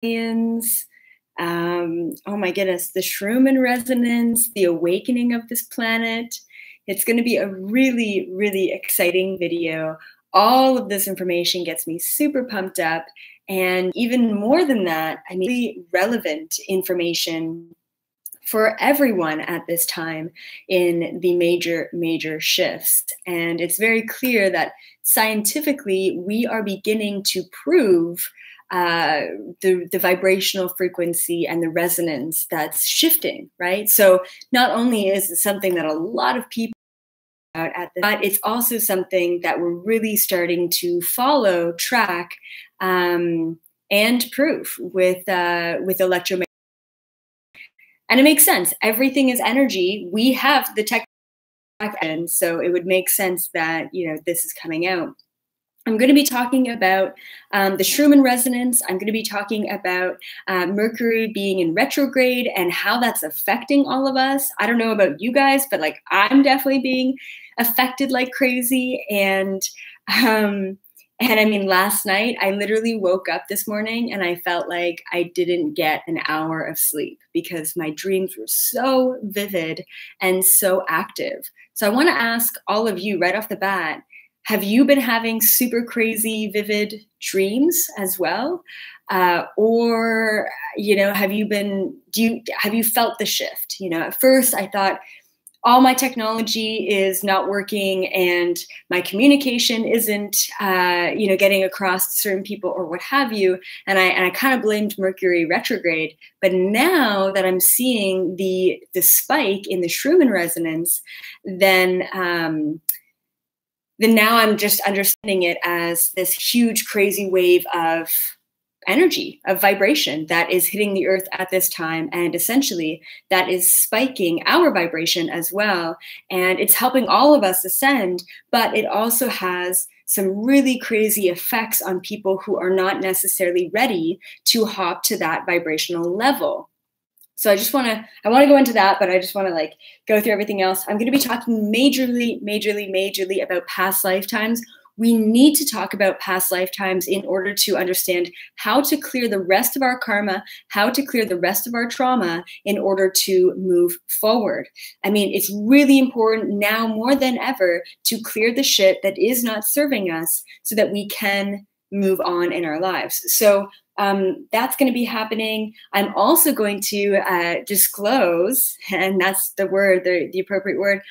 aliens, oh my goodness, the Schumann Resonance, the awakening of this planet. It's going to be a really, really exciting video. All of this information gets me super pumped up. And even more than that, I mean, really relevant information for everyone at this time in the major shifts. And it's very clear that scientifically, we are beginning to prove the vibrational frequency and the resonance that's shifting, right? So not only is it something that a lot of people at this, but it's also something that we're really starting to follow, track, and prove with electromagnetic. And it makes sense. Everything is energy. We have the tech, and so it would make sense that this is coming out. I'm going to be talking about the Schumann Resonance. I'm going to be talking about Mercury being in retrograde and how that's affecting all of us. I don't know about you guys, but like I'm definitely being affected like crazy. And I mean, last night I literally woke up this morning and I felt like I didn't get an hour of sleep because my dreams were so vivid and so active. So I want to ask all of you right off the bat, have you been having super crazy, vivid dreams as well? Or, have you felt the shift? At first I thought all my technology is not working and my communication isn't, getting across to certain people or what have you. And I kind of blamed Mercury retrograde. But now that I'm seeing the spike in the Schumann resonance, then now I'm just understanding it as this huge, crazy wave of energy, of vibration that is hitting the earth at this time. And essentially that is spiking our vibration as well. And it's helping all of us ascend, but it also has some really crazy effects on people who are not necessarily ready to hop to that vibrational level. So I want to go into that, but I just want to go through everything else. I'm going to be talking majorly about past lifetimes. We need to talk about past lifetimes in order to understand how to clear the rest of our karma, how to clear the rest of our trauma in order to move forward. I mean, it's really important now more than ever to clear the shit that is not serving us so that we can move on in our lives. So that's going to be happening. I'm also going to disclose, and that's the word, the appropriate word,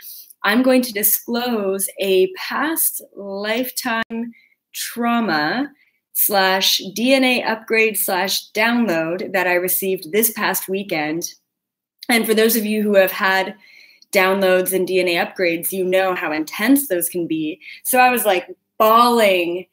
I'm going to disclose a past lifetime trauma / DNA upgrade / download that I received this past weekend. And for those of you who have had downloads and DNA upgrades, you know how intense those can be. So I was like bawling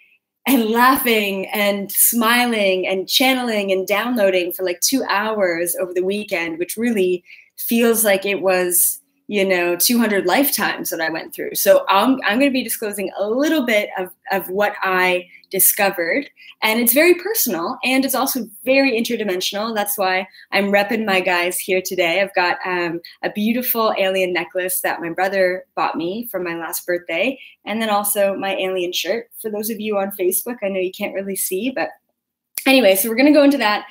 and laughing and smiling and channeling and downloading for 2 hours over the weekend, which really feels like it was, 200 lifetimes that I went through. So I'm going to be disclosing a little bit of what I discovered. And it's very personal and it's also very interdimensional. That's why I'm repping my guys here today. I've got a beautiful alien necklace that my brother bought me for my last birthday. And then also my alien shirt. For those of you on Facebook, I know you can't really see, but anyway, so we're going to go into that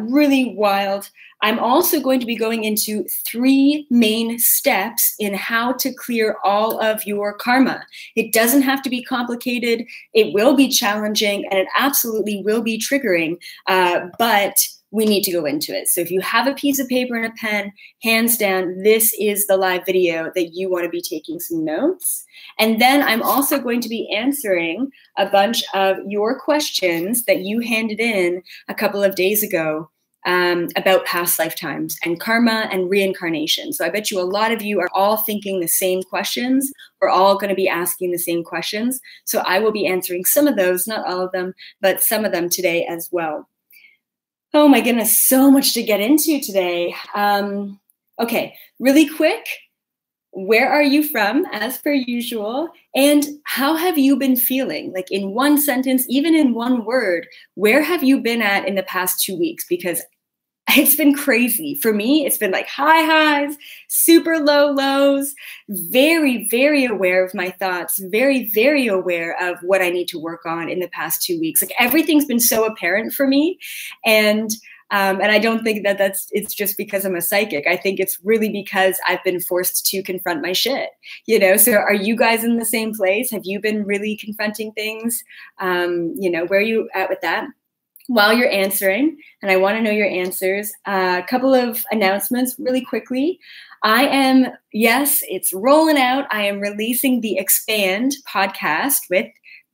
really wild. I'm also going to be going into 3 main steps in how to clear all of your karma. It doesn't have to be complicated. It will be challenging and it absolutely will be triggering, but we need to go into it. So if you have a piece of paper and a pen, hands down, this is the live video that you want to be taking some notes. And then I'm also going to be answering a bunch of your questions that you handed in a couple of days ago about past lifetimes and karma and reincarnation. So I bet you a lot of you are all thinking the same questions. We're all going to be asking the same questions. So I will be answering some of those, not all of them, but some of them today as well. Oh my goodness, so much to get into today. Okay, really quick. Where are you from, as per usual? And how have you been feeling? In one sentence, even in one word, where have you been at in the past 2 weeks? Because it's been crazy. For me, it's been like high highs, super low lows, very, very aware of my thoughts, very, very aware of what I need to work on in the past 2 weeks. Like everything's been so apparent for me. And I don't think that it's just because I'm a psychic. I think it's really because I've been forced to confront my shit, you know? So are you guys in the same place? Have you been really confronting things? You know, where are you at with that? While you're answering, and I want to know your answers, a couple of announcements really quickly. Yes, it's rolling out. I am releasing the Expand podcast with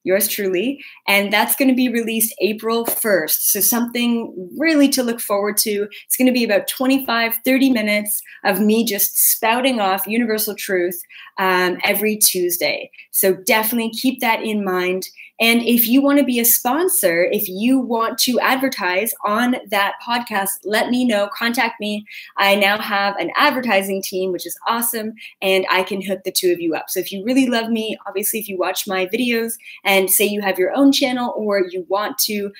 yours truly, and that's going to be released April 1st. So something really to look forward to. It's going to be about 25, 30 minutes of me just spouting off universal truth every Tuesday. So definitely keep that in mind. And if you want to be a sponsor, if you want to advertise on that podcast, let me know, contact me. I now have an advertising team, which is awesome, and I can hook the two of you up. So if you really love me, obviously if you watch my videos and say you have your own channel or you want to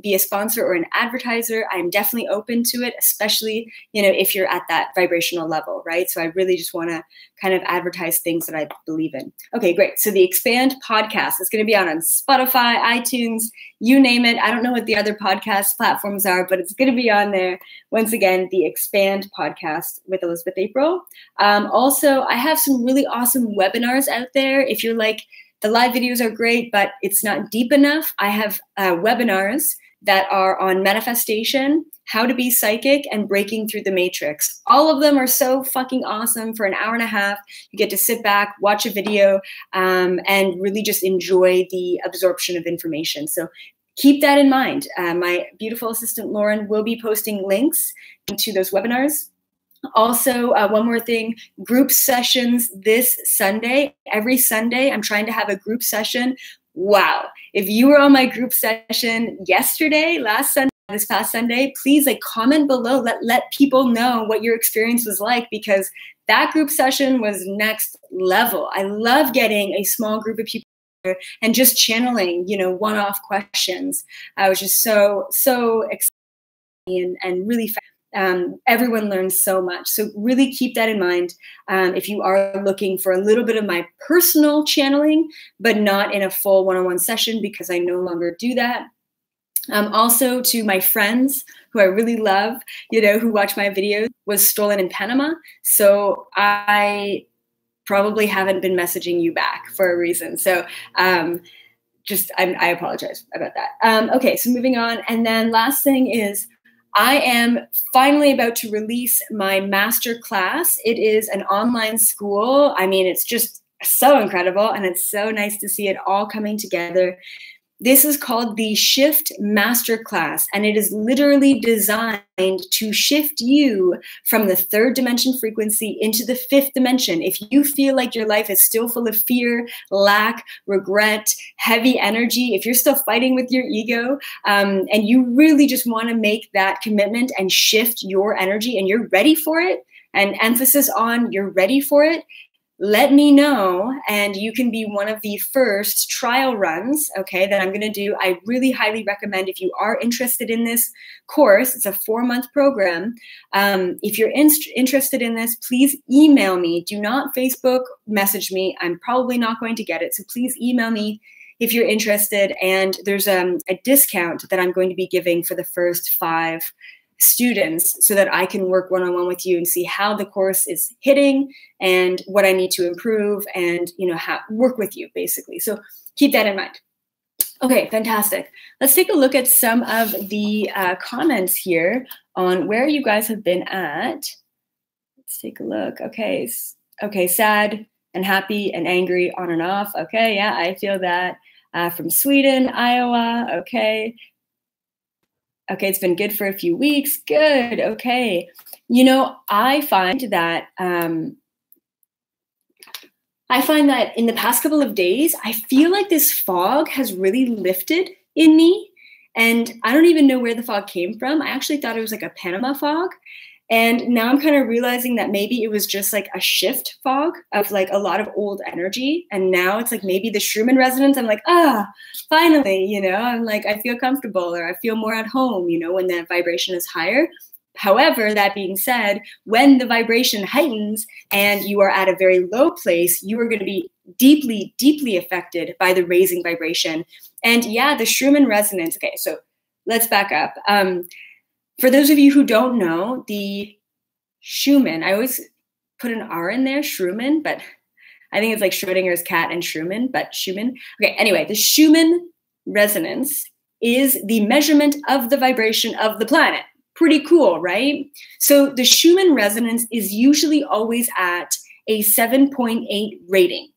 be a sponsor or an advertiser, I'm definitely open to it, especially, you know, if you're at that vibrational level, right? So I really just want to kind of advertise things that I believe in. Okay, great. So the Expand podcast is going to be on Spotify, iTunes, you name it. I don't know what the other podcast platforms are, but it's going to be on there. Once again, the Expand podcast with Elizabeth April. Also, I have some really awesome webinars out there. If you're like, the live videos are great, but it's not deep enough, I have webinars that are on manifestation, how to be psychic, and breaking through the matrix. All of them are so fucking awesome. For an hour and a half, you get to sit back, watch a video, and really just enjoy the absorption of information. So keep that in mind. My beautiful assistant, Lauren, will be posting links to those webinars. Also, one more thing, group sessions this Sunday. Every Sunday, I'm trying to have a group session. Wow. If you were on my group session yesterday, this past Sunday, please like comment below. Let people know what your experience was like, because that group session was next level. I love getting a small group of people and just channeling, you know, one-off questions. I was just so excited and really fast. Everyone learns so much. So really keep that in mind if you are looking for a little bit of my personal channeling, but not in a full one-on-one session, because I no longer do that. Also to my friends who I really love, you know, who watch my videos, was stolen in Panama. So I probably haven't been messaging you back for a reason. So I apologize about that. Okay, so moving on. And then last thing is, I am finally about to release my master class. It is an online school. I mean, it's just so incredible, and it's so nice to see it all coming together. This is called the Shift Masterclass, and it is literally designed to shift you from the third dimension frequency into the fifth dimension. If you feel like your life is still full of fear, lack, regret, heavy energy, if you're still fighting with your ego, and you really just want to make that commitment and shift your energy, and you're ready for it, and emphasis on you're ready for it, let me know, and you can be one of the first trial runs, okay, that I'm going to do. I really highly recommend, if you are interested in this course, it's a 4-month program. If you're interested in this, please email me. Do not Facebook message me. I'm probably not going to get it. So please email me if you're interested. And there's a discount that I'm going to be giving for the first 5 students, so that I can work one-on-one with you and see how the course is hitting and what I need to improve, and, you know, how work with you basically. So keep that in mind. Okay, fantastic. Let's take a look at some of the comments here on where you guys have been at. Let's take a look. Okay, sad and happy and angry, on and off. Okay, yeah, I feel that. From Sweden, Iowa. Okay. Okay, it's been good for a few weeks. Good. Okay. You know, I find that in the past couple of days, I feel like this fog has really lifted in me. And I don't even know where the fog came from. I actually thought it was like a Panama fog. And now I'm kind of realizing that maybe it was just like a shift fog of like a lot of old energy. And now it's like maybe the Schumann Resonance. I'm like, finally, you know, I'm like, I feel comfortable, or I feel more at home, you know, when that vibration is higher. However, that being said, when the vibration heightens and you are at a very low place, you are going to be deeply, deeply affected by the raising vibration. And yeah, the Schumann resonance. Okay, so let's back up. For those of you who don't know, the Schumann, I always put an R in there, Schrumann, but I think it's like Schrodinger's cat and Schumann, but Schumann. Okay, anyway, the Schumann resonance is the measurement of the vibration of the planet. Pretty cool, right? So the Schumann resonance is usually always at a 7.8 rating.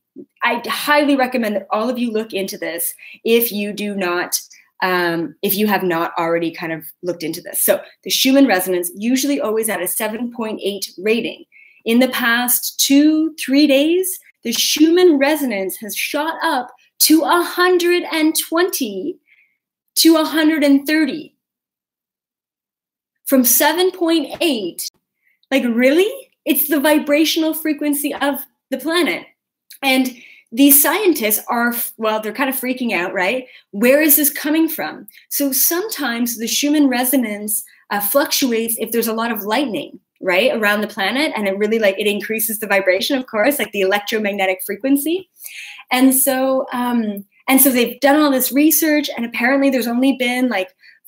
I highly recommend that all of you look into this if you do not, if you have not already kind of looked into this. So the Schumann resonance usually always at a 7.8 rating. In the past 2-3 days, the Schumann resonance has shot up to 120 to 130. From 7.8, like really? It's the vibrational frequency of the planet. And these scientists are, well, they're kind of freaking out, right? Where is this coming from? So sometimes the Schumann resonance fluctuates if there's a lot of lightning, right, around the planet, and it really it increases the vibration, of course, like the electromagnetic frequency. And so they've done all this research, and apparently there's only been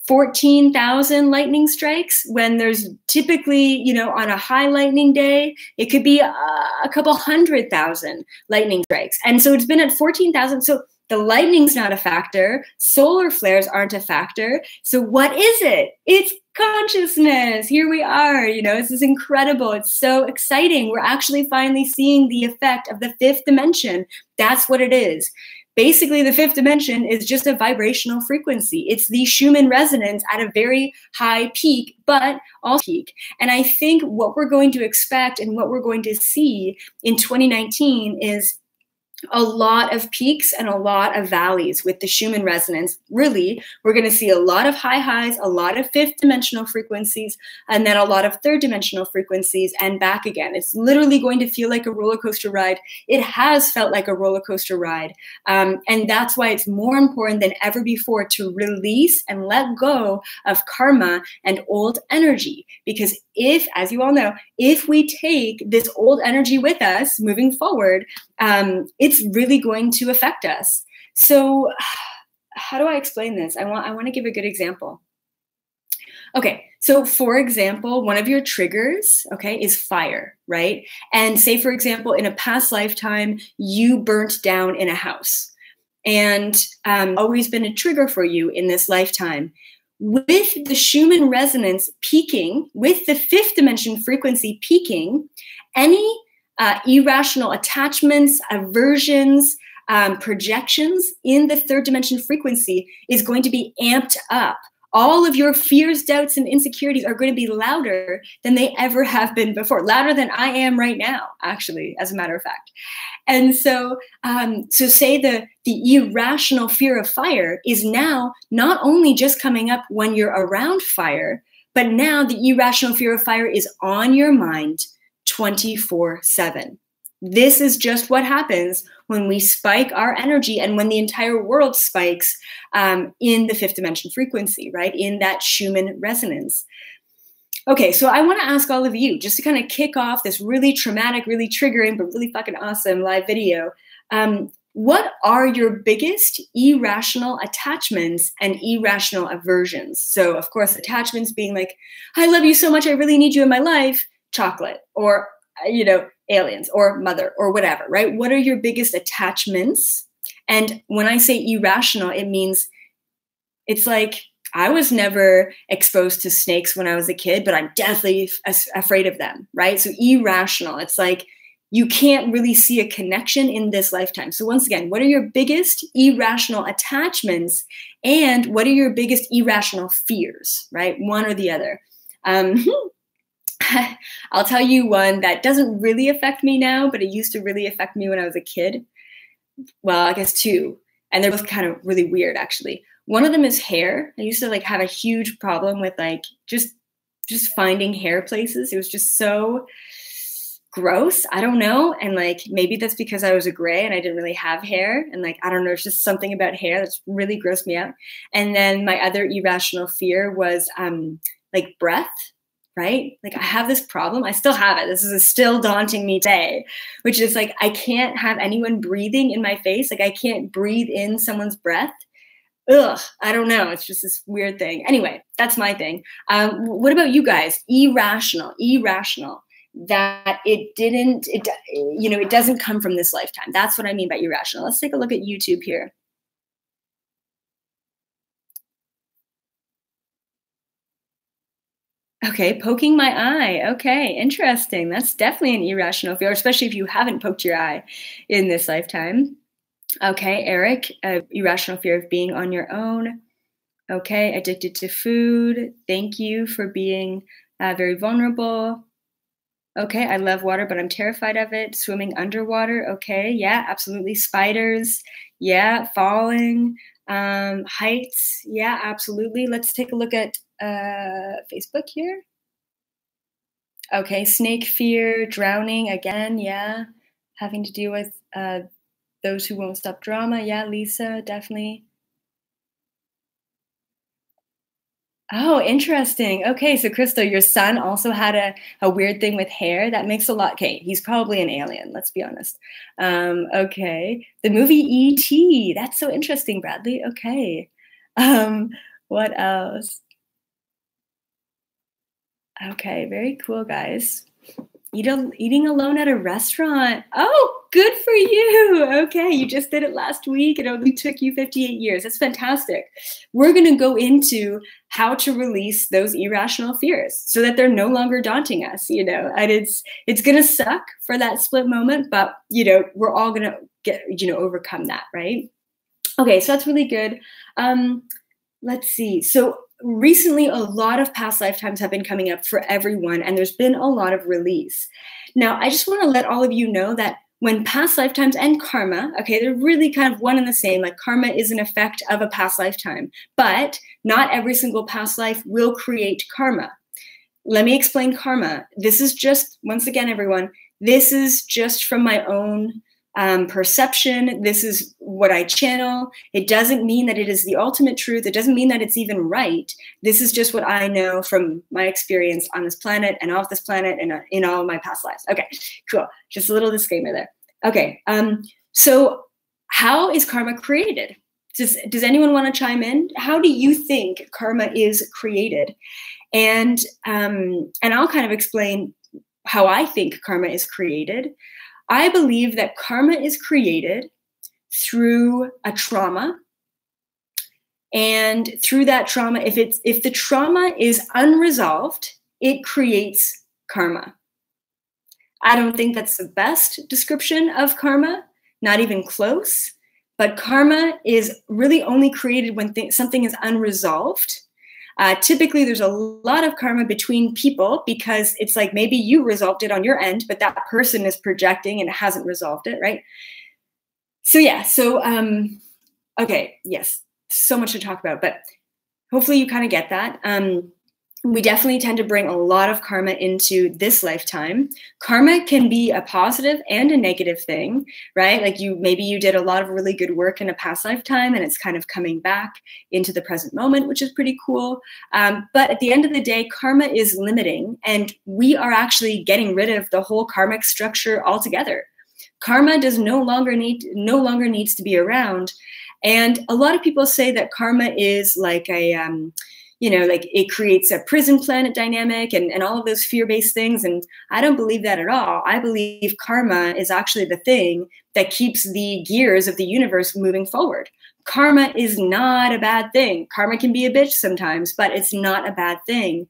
14,000 lightning strikes when there's typically, on a high lightning day, it could be a couple 100,000 lightning strikes. And so it's been at 14,000. So the lightning's not a factor. Solar flares aren't a factor. So what is it? It's consciousness. Here we are. This is incredible. It's so exciting. We're actually finally seeing the effect of the fifth dimension. That's what it is. Basically, the fifth dimension is just a vibrational frequency. It's the Schumann resonance at a very high peak, but also peak. And I think what we're going to expect and what we're going to see in 2019 is a lot of peaks and a lot of valleys with the Schumann resonance. Really, we're going to see a lot of high highs, a lot of fifth dimensional frequencies, and then a lot of third dimensional frequencies and back again. It's literally going to feel like a roller coaster ride. It has felt like a roller coaster ride. And that's why it's more important than ever before to release and let go of karma and old energy. Because if, as you all know, if we take this old energy with us moving forward, it's really going to affect us. So how do I explain this? I want to give a good example. Okay, so for example, one of your triggers, okay, is fire, right? And say, for example, in a past lifetime, you burnt down in a house, and always been a trigger for you in this lifetime. With the Schumann resonance peaking, with the fifth dimension frequency peaking, any irrational attachments, aversions, projections in the third dimension frequency is going to be amped up. All of your fears, doubts, and insecurities are going to be louder than they ever have been before, louder than I am right now, actually, as a matter of fact. And so, say the irrational fear of fire is now not only just coming up when you're around fire, but now the irrational fear of fire is on your mind 24/7. This is just what happens when we spike our energy and when the entire world spikes in the fifth dimension frequency, right? In that Schumann resonance. Okay, so I want to ask all of you, just to kind of kick off this really traumatic, really triggering, but really fucking awesome live video. What are your biggest irrational attachments and irrational aversions? So, of course, attachments being like, I love you so much, I really need you in my life. Chocolate, or aliens, or mother, or whatever, right? What are your biggest attachments? And when I say irrational, it means it's like, I was never exposed to snakes when I was a kid, but I'm definitely afraid of them, right? So irrational, it's like you can't really see a connection in this lifetime. So once again, what are your biggest irrational attachments, and what are your biggest irrational fears, right? One or the other. I'll tell you one that doesn't really affect me now, but it used to really affect me when I was a kid. Well, I guess two, and they're both kind of really weird, actually. One of them is hair. I used to have a huge problem with just finding hair places. It was just so gross. I don't know. And maybe that's because I was a gray and I didn't really have hair. And I don't know, it's just something about hair that's really grossed me out. And then my other irrational fear was breath. right? Like I have this problem. I still have it. This is still daunting me today, which is like, I can't have anyone breathing in my face. Like I can't breathe in someone's breath. Ugh, I don't know. It's just this weird thing. Anyway, that's my thing. What about you guys? Irrational, that it doesn't come from this lifetime. That's what I mean by irrational. Let's take a look at YouTube here. Okay, poking my eye. Okay, interesting. That's definitely an irrational fear, especially if you haven't poked your eye in this lifetime. Okay, Eric, irrational fear of being on your own. Okay, addicted to food. Thank you for being very vulnerable. Okay, I love water, but I'm terrified of it. Swimming underwater. Okay, yeah, absolutely. Spiders. Yeah, falling. Heights. Yeah, absolutely. Let's take a look at Facebook here. Okay, snake fear, drowning again. Yeah, having to deal with those who won't stop drama. Yeah, Lisa, definitely. Oh, interesting. Okay, so Crystal, your son also had a weird thing with hair. That makes a lot. Okay, he's probably an alien, let's be honest. Okay, the movie E.T. That's so interesting, Bradley. Okay. What else? Okay, very cool, guys. Eating alone at a restaurant. Oh, good for you. Okay, you just did it last week. It only took you 58 years. That's fantastic. We're going to go into how to release those irrational fears so that they're no longer daunting us, and it's going to suck for that split moment, but, we're all going to get, overcome that, right? Okay, so that's really good. Let's see. So recently, a lot of past lifetimes have been coming up for everyone, and there's been a lot of release. Now, I just want to let all of you know that when past lifetimes and karma, okay, they're really kind of one and the same. Like karma is an effect of a past lifetime, but not every single past life will create karma. Let me explain karma. This is just, once again, everyone, this is just from my own perception. This is what I channel. It doesn't mean that it is the ultimate truth. It doesn't mean that it's even right. This is just what I know from my experience on this planet and off this planet and in all of my past lives. Okay, cool. Just a little disclaimer there. Okay, so how is karma created? Does anyone want to chime in? How do you think karma is created? And I'll kind of explain how I think karma is created. I believe that karma is created through a trauma. And through that trauma, if the trauma is unresolved, it creates karma. I don't think that's the best description of karma, not even close. But karma is really only created when something is unresolved. Typically, there's a lot of karma between people because it's like maybe you resolved it on your end, but that person is projecting and hasn't resolved it, right? So yeah, okay, yes, so much to talk about, but hopefully you kind of get that. We definitely tend to bring a lot of karma into this lifetime. Karma can be a positive and a negative thing, right? Like maybe you did a lot of really good work in a past lifetime and it's kind of coming back into the present moment, which is pretty cool. But at the end of the day, karma is limiting and we are actually getting rid of the whole karmic structure altogether. Karma no longer needs to be around. And a lot of people say that karma is like like it creates a prison planet dynamic and all of those fear-based things. And I don't believe that at all. I believe karma is actually the thing that keeps the gears of the universe moving forward. Karma is not a bad thing. Karma can be a bitch sometimes, but it's not a bad thing.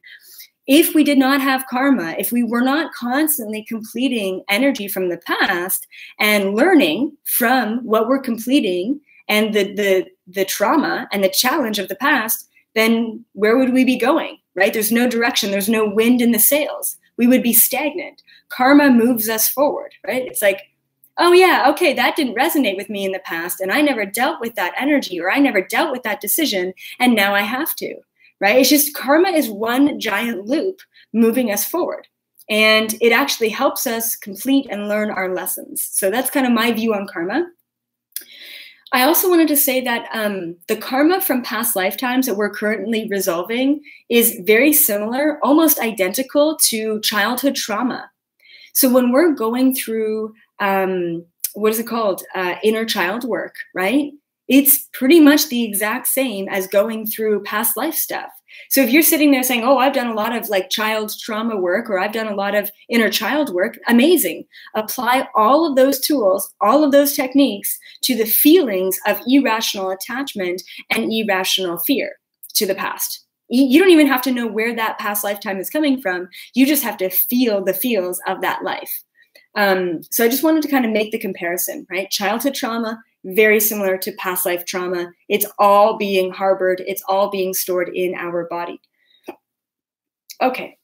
If we did not have karma, if we were not constantly completing energy from the past and learning from what we're completing and the trauma and the challenge of the past, then where would we be going, right? There's no direction. There's no wind in the sails. We would be stagnant. Karma moves us forward, right? It's like, oh yeah, okay, that didn't resonate with me in the past and I never dealt with that energy or I never dealt with that decision and now I have to, right? It's just karma is one giant loop moving us forward. And it actually helps us complete and learn our lessons. So that's kind of my view on karma. I also wanted to say that the karma from past lifetimes that we're currently resolving is very similar, almost identical to childhood trauma. So when we're going through, what is it called? Inner child work, right? It's pretty much the exact same as going through past life stuff. So if you're sitting there saying, oh, I've done a lot of like child trauma work, or I've done a lot of inner child work, amazing. Apply all of those tools, all of those techniques to the feelings of irrational attachment and irrational fear to the past. You don't even have to know where that past lifetime is coming from. You just have to feel the feels of that life. So I just wanted to kind of make the comparison, right? Childhood trauma, very similar to past life trauma. It's all being harbored. It's all being stored in our body. Okay.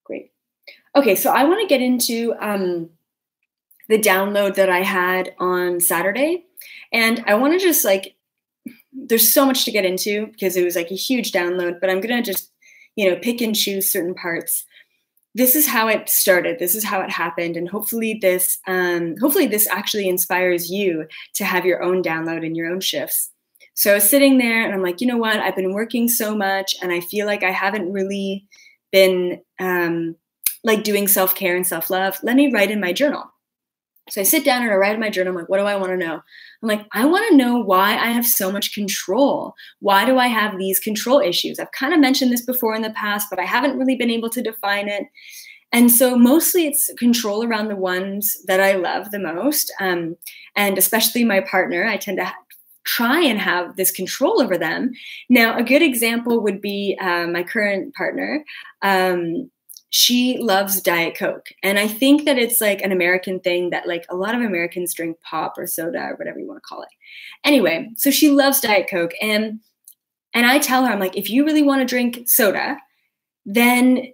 Great. Okay, so I want to get into the download that I had on Saturday. And I want to just like, there's so much to get into because it was like a huge download, but I'm going to just, pick and choose certain parts. This is how it started. This is how it happened. And hopefully this actually inspires you to have your own download and your own shifts. So I was sitting there and I'm like, you know what? I've been working so much and I feel like I haven't really been like doing self-care and self-love. Let me write in my journal. So I sit down and I write in my journal. I'm like, what do I want to know? I'm like, I want to know why I have so much control. Why do I have these control issues? I've kind of mentioned this before in the past, but I haven't really been able to define it. And so mostly it's control around the ones that I love the most. And especially my partner, I tend to try and have this control over them. Now, a good example would be my current partner. She loves Diet Coke. And I think that it's like an American thing that like a lot of Americans drink pop or soda or whatever you want to call it. Anyway, so she loves Diet Coke. And I tell her, I'm like, if you really want to drink soda, then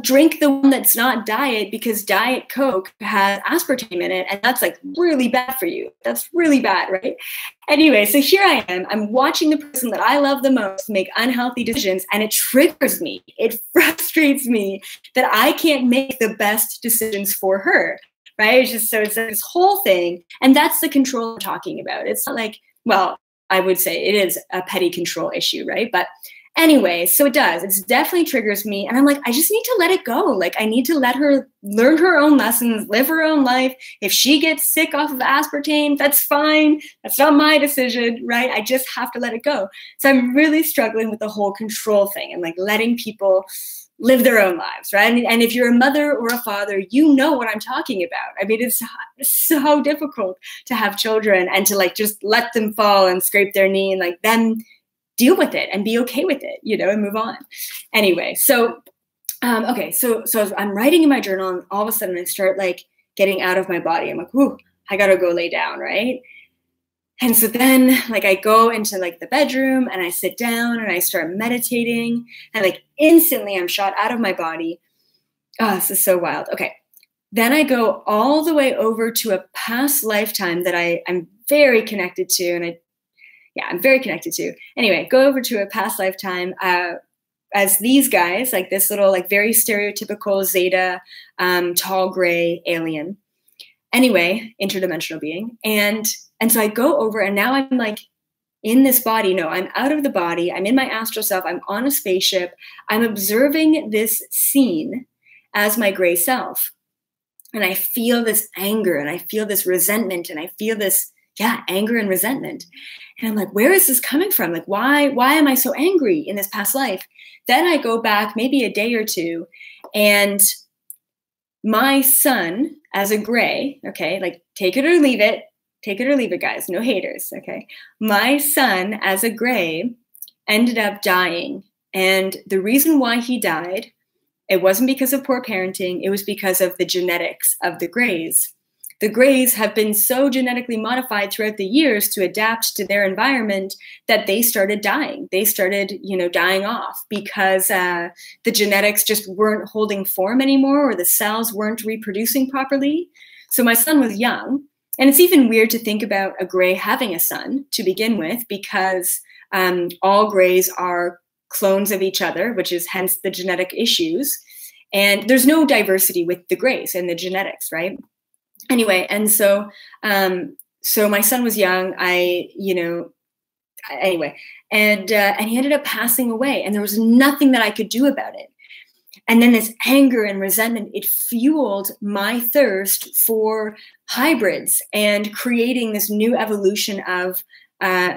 drink the one that's not diet, because Diet Coke has aspartame in it. And that's like really bad for you. That's really bad, right? Anyway, so here I am. I'm watching the person that I love the most make unhealthy decisions, and it triggers me. It frustrates me that I can't make the best decisions for her, right? It's just, so it's this whole thing. And that's the control I'm talking about. It's not like, well, I would say it is a petty control issue, right? But anyway, so it does. It definitely triggers me. And I'm like, I just need to let it go. Like, I need to let her learn her own lessons, live her own life. If she gets sick off of aspartame, that's fine. That's not my decision, right? I just have to let it go. So I'm really struggling with the whole control thing and like letting people live their own lives, right? And if you're a mother or a father, you know what I'm talking about. I mean, it's so difficult to have children and to like just let them fall and scrape their knee and like them deal with it and be okay with it, and move on. Anyway, so, okay. So I'm writing in my journal and all of a sudden I start like getting out of my body. I'm like, whoo, I got to go lay down. Right. And so then like I go into like the bedroom and I sit down and I start meditating and like instantly I'm shot out of my body. Oh, this is so wild. Okay. Then I go all the way over to a past lifetime that I'm very connected to. And I'm very connected to. Anyway, go over to a past lifetime as these guys, like this little, like very stereotypical Zeta, tall gray alien. Anyway, interdimensional being. And so I go over and now I'm like in this body. No, I'm out of the body. I'm in my astral self. I'm on a spaceship. I'm observing this scene as my gray self. And I feel this anger and I feel this resentment and I feel this, anger and resentment. And I'm like, where is this coming from? Like, why am I so angry in this past life? Then I go back maybe a day or two and my son as a gray, okay, like take it or leave it, guys, no haters, okay. My son as a gray ended up dying. And the reason why he died, it wasn't because of poor parenting. It was because of the genetics of the grays. The grays have been so genetically modified throughout the years to adapt to their environment that they started dying. They started, dying off because the genetics just weren't holding form anymore, or the cells weren't reproducing properly. So my son was young. And it's even weird to think about a gray having a son to begin with, because all grays are clones of each other, which is hence the genetic issues. And there's no diversity with the grays and the genetics, right? Anyway, and so so my son was young. Anyway, and he ended up passing away, and there was nothing that I could do about it. And then this anger and resentment, it fueled my thirst for hybrids and creating this new evolution of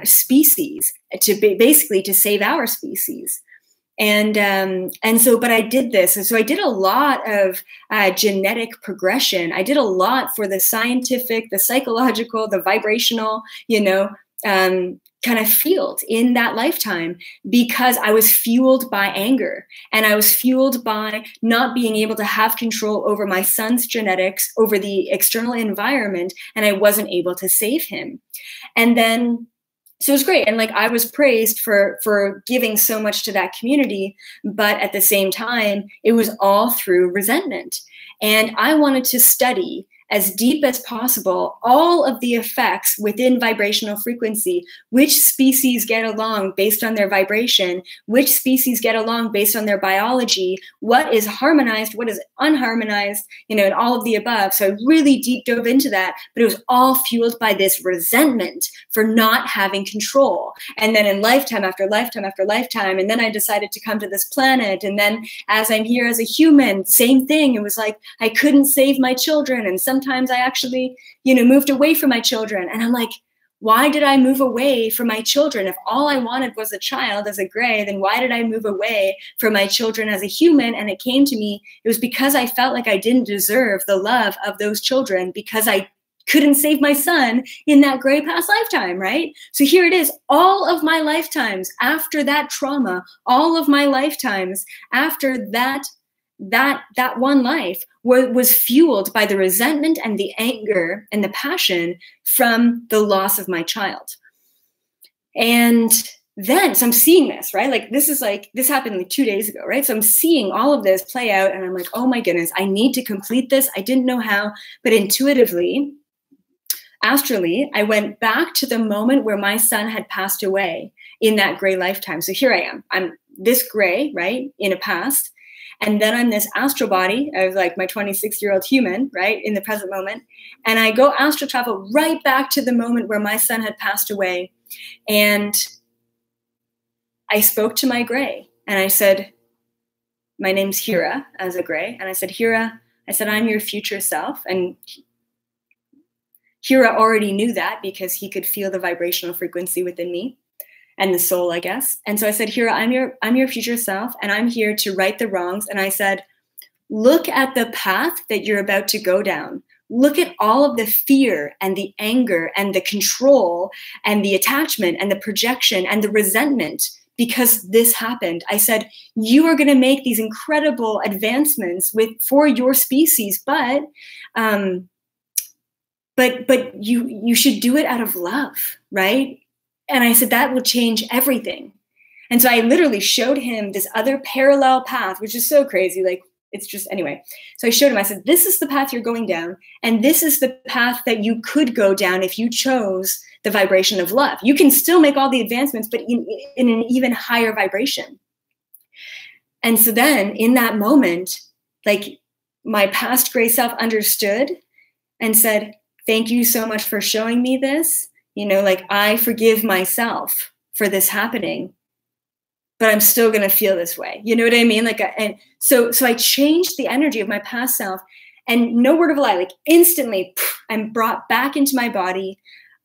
species basically to save our species. And so, but I did this. And so I did a lot of genetic progression. I did a lot for the scientific, the psychological, the vibrational, kind of field in that lifetime, because I was fueled by anger, and I was fueled by not being able to have control over my son's genetics, over the external environment, and I wasn't able to save him. And then, so it was great. And like, I was praised for giving so much to that community, but at the same time, it was all through resentment. And I wanted to study as deep as possible all of the effects within vibrational frequency, which species get along based on their vibration, which species get along based on their biology, what is harmonized, what is unharmonized, and all of the above. So I really deep dove into that, but it was all fueled by this resentment for not having control. And then in lifetime after lifetime after lifetime, and then I decided to come to this planet. And then as I'm here as a human, same thing. It was like, I couldn't save my children. And sometimes I actually, moved away from my children. And I'm like, why did I move away from my children? If all I wanted was a child as a gray, then why did I move away from my children as a human? And it came to me, it was because I felt like I didn't deserve the love of those children, because I couldn't save my son in that gray past lifetime, right? So here it is, all of my lifetimes after that trauma, all of my lifetimes after that one life was fueled by the resentment and the anger and the passion from the loss of my child. And then, so I'm seeing this, right? Like, this happened like 2 days ago, right? So I'm seeing all of this play out, and I'm like, oh my goodness, I need to complete this. I didn't know how, but intuitively, astrally, I went back to the moment where my son had passed away in that gray lifetime. So here I am. I'm this gray, right, in a past. And then I'm this astral body of like my 26-year-old human, right, in the present moment. And I go astral travel right back to the moment where my son had passed away. And I spoke to my gray, and I said, my name's Hira as a gray. And I said, Hira, I'm your future self. And Hira already knew that because he could feel the vibrational frequency within me. And the soul, I guess. And so I said, Hira, I'm your future self, and I'm here to right the wrongs. And I said, look at the path that you're about to go down. Look at all of the fear and the anger and the control and the attachment and the projection and the resentment because this happened. I said, you are going to make these incredible advancements for your species, but you should do it out of love, right? And I said, that will change everything. And so I literally showed him this other parallel path, which is so crazy. Like, it's just, anyway. So I showed him, I said, this is the path you're going down. And this is the path that you could go down if you chose the vibration of love. You can still make all the advancements, but in an even higher vibration. And so then in that moment, like, my past gray self understood and said, thank you so much for showing me this. Like, I forgive myself for this happening, but I'm still going to feel this way. You know what I mean? Like, and so I changed the energy of my past self, and no word of a lie, like instantly I'm brought back into my body.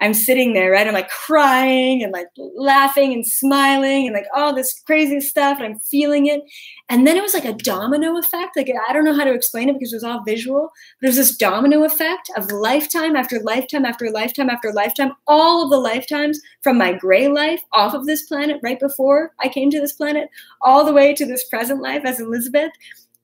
I'm sitting there, right? I'm like crying and like laughing and smiling and like all this crazy stuff, and I'm feeling it. And then it was like a domino effect. Like, I don't know how to explain it because it was all visual, but it was this domino effect of lifetime after lifetime after lifetime after lifetime, all of the lifetimes from my gray life off of this planet right before I came to this planet, all the way to this present life as Elizabeth.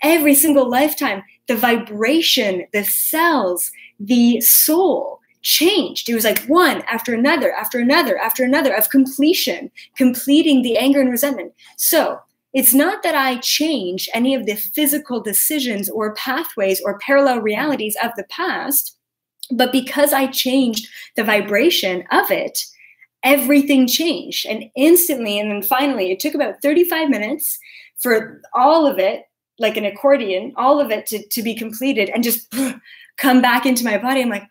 Every single lifetime, the vibration, the cells, the soul changed. It was like one after another, after another, after another of completing the anger and resentment. So it's not that I change any of the physical decisions or pathways or parallel realities of the past, but because I changed the vibration of it, everything changed. And instantly, and then finally, it took about 35 minutes for all of it, like an accordion, all of it to be completed and just come back into my body. I'm like,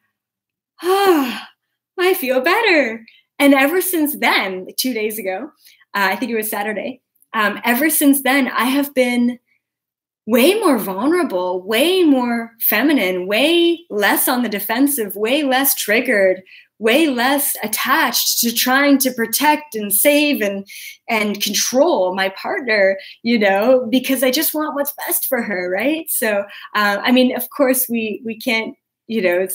I feel better. And ever since then, 2 days ago, I think it was Saturday, ever since then, I have been way more vulnerable, way more feminine, way less on the defensive, way less triggered, way less attached to trying to protect and save and control my partner, you know, because I just want what's best for her, right? So, I mean, of course, we can't, you know,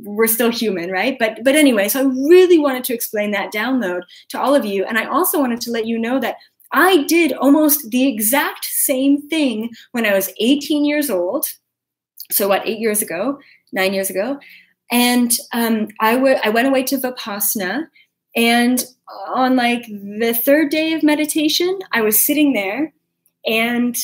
we're still human, right? But anyway, so I really wanted to explain that download to all of you. And I also wanted to let you know that I did almost the exact same thing when I was 18 years old. So what, 8 years ago, 9 years ago. And I went away to Vipassana, and on like the third day of meditation, I was sitting there, and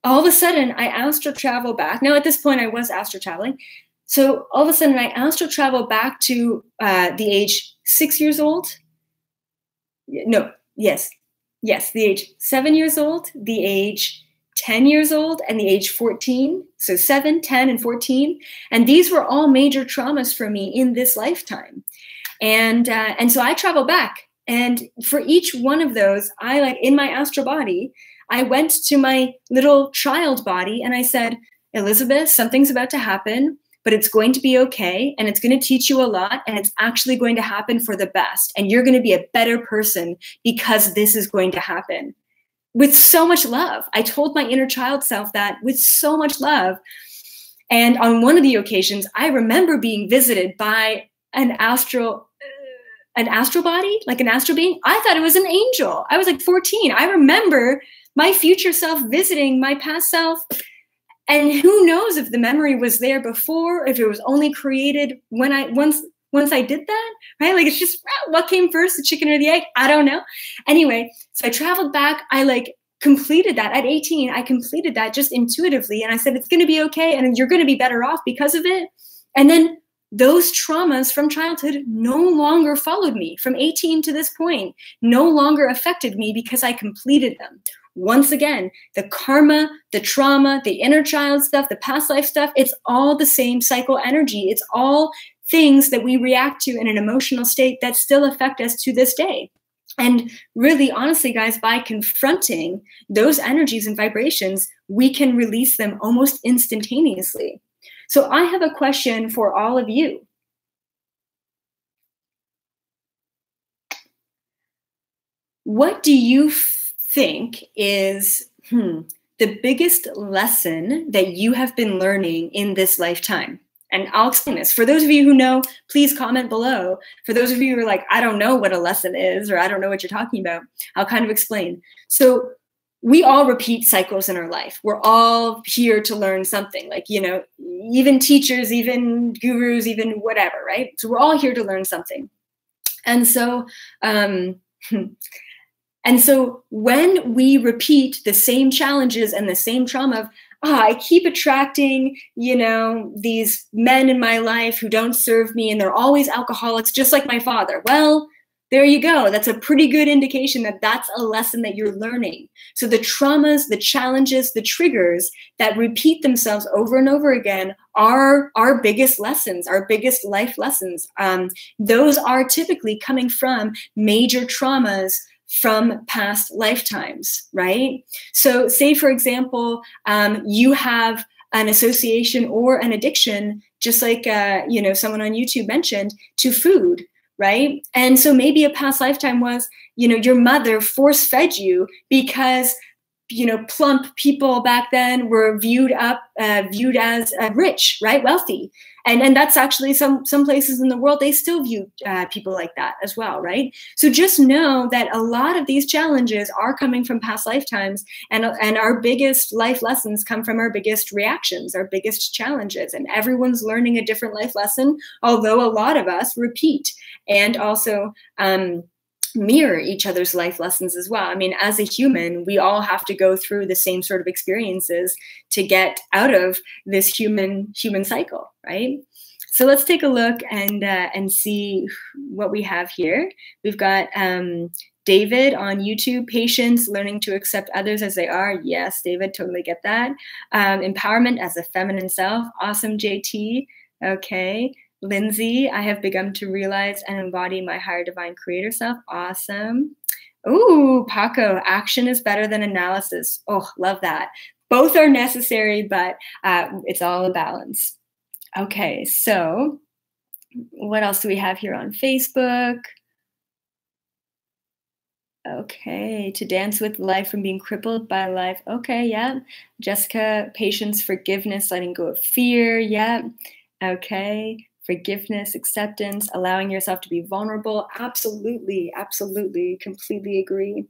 all of a sudden I astral travel back. Now at this point I was astral traveling. So all of a sudden I astral travel back to the age 6 years old. No, yes, the age 7 years old, the age 10 years old, and the age 14. So 7, 10, and 14. And these were all major traumas for me in this lifetime. And so I travel back. And for each one of those, I, like, in my astral body, I went to my little child body and I said, Elizabeth, something's about to happen, but it's going to be okay. And it's going to teach you a lot. And it's actually going to happen for the best. And you're going to be a better person because this is going to happen. With so much love. I told my inner child self that with so much love. And on one of the occasions, I remember being visited by an astral body, like an astral being. I thought it was an angel. I was like 14. I remember my future self visiting my past self. And who knows if the memory was there before, if it was only created when once I did that, right? Like, it's just, what came first, the chicken or the egg? I don't know. Anyway, so I traveled back. I like completed that at 18. I completed that just intuitively. And I said, it's going to be okay. And you're going to be better off because of it. And then those traumas from childhood no longer followed me from 18 to this point, no longer affected me because I completed them. Once again, the karma, the trauma, the inner child stuff, the past life stuff, it's all the same cycle energy. It's all things that we react to in an emotional state that still affect us to this day. And really, honestly, guys, by confronting those energies and vibrations, we can release them almost instantaneously. So I have a question for all of you. What do you think is the biggest lesson that you have been learning in this lifetime? And I'll explain this. For those of you who know, please comment below. For those of you who are like, I don't know what a lesson is, or I don't know what you're talking about, I'll kind of explain. So we all repeat cycles in our life. We're all here to learn something, like, you know, even teachers, even gurus, even whatever, right? So we're all here to learn something. And so, when we repeat the same challenges and the same trauma of, I keep attracting, you know, these men in my life who don't serve me, and they're always alcoholics, just like my father. Well, there you go. That's a pretty good indication that that's a lesson that you're learning. So the traumas, the challenges, the triggers that repeat themselves over and over again are our biggest lessons, our biggest life lessons. Those are typically coming from major traumas from past lifetimes, right? So say, for example, you have an association or an addiction, just like, you know, someone on YouTube mentioned, to food, right? And so maybe a past lifetime was, you know, your mother force-fed you because, you know, plump people back then were viewed as rich, right? Wealthy. And that's actually some places in the world, they still view people like that as well, right? So just know that a lot of these challenges are coming from past lifetimes, and our biggest life lessons come from our biggest reactions, our biggest challenges. And everyone's learning a different life lesson, although a lot of us repeat and also mirror each other's life lessons as well. I mean, as a human, we all have to go through the same sort of experiences to get out of this human cycle, right? So let's take a look and see what we have here. We've got David on YouTube, patience, learning to accept others as they are. Yes, David, totally get that. Empowerment as a feminine self. Awesome, JT. Okay. Lindsay, I have begun to realize and embody my higher divine creator self. Awesome. Ooh, Paco, action is better than analysis. Oh, love that. Both are necessary, but it's all a balance. Okay, so what else do we have here on Facebook? Okay, to dance with life from being crippled by life. Okay, yeah. Jessica, patience, forgiveness, letting go of fear. Yeah. Okay. Forgiveness, acceptance, allowing yourself to be vulnerable. Absolutely, absolutely, completely agree.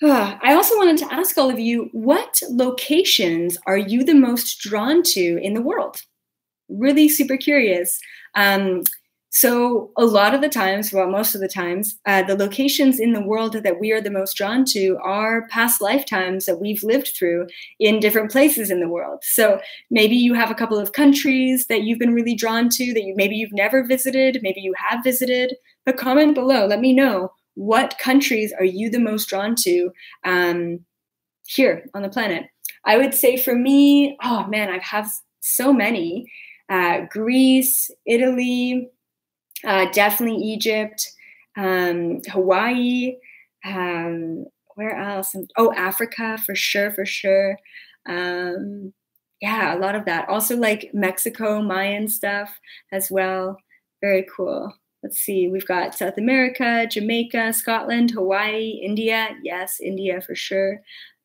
I also wanted to ask all of you, what locations are you the most drawn to in the world? Really super curious. So a lot of the times, well, most of the times, the locations in the world that we are the most drawn to are past lifetimes that we've lived through in different places in the world. So maybe you have a couple of countries that you've been really drawn to that maybe you've never visited, maybe you have visited, but comment below. Let me know, what countries are you the most drawn to here on the planet? I would say for me, oh man, I have so many. Greece, Italy, definitely Egypt, Hawaii, where else? Oh, Africa, for sure, for sure. Yeah, a lot of that. Also like Mexico, Mayan stuff as well. Very cool. Let's see, we've got South America, Jamaica, Scotland, Hawaii, India. Yes, India for sure.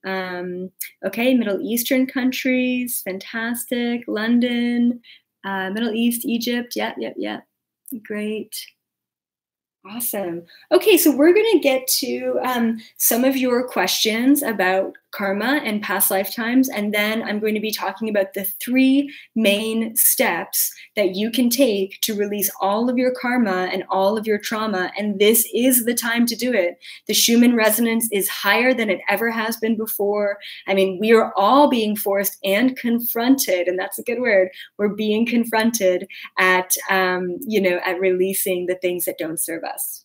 Okay, Middle Eastern countries, fantastic. London, Middle East, Egypt. Yeah. Great. Awesome. Okay, so we're going to get to some of your questions about karma and past lifetimes, and then I'm going to be talking about the 3 main steps that you can take to release all of your karma and all of your trauma, and this is the time to do it. The Schumann Resonance is higher than it ever has been before. I mean, we are all being forced and confronted, and that's a good word. We're being confronted at, at releasing the things that don't serve us.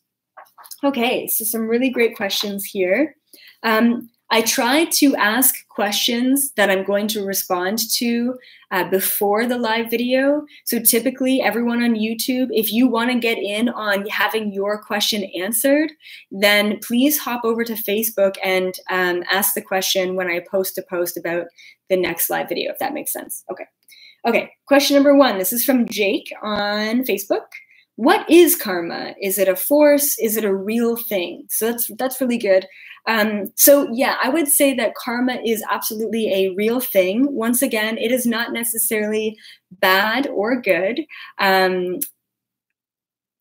Okay, so some really great questions here. I try to ask questions that I'm going to respond to before the live video. So typically everyone on YouTube, if you want to get in on having your question answered, then please hop over to Facebook and ask the question when I post a post about the next live video, if that makes sense. Okay, question number 1. This is from Jake on Facebook. What is karma? Is it a force? Is it a real thing? So that's really good. So yeah, I would say that karma is absolutely a real thing. Once again, it is not necessarily bad or good.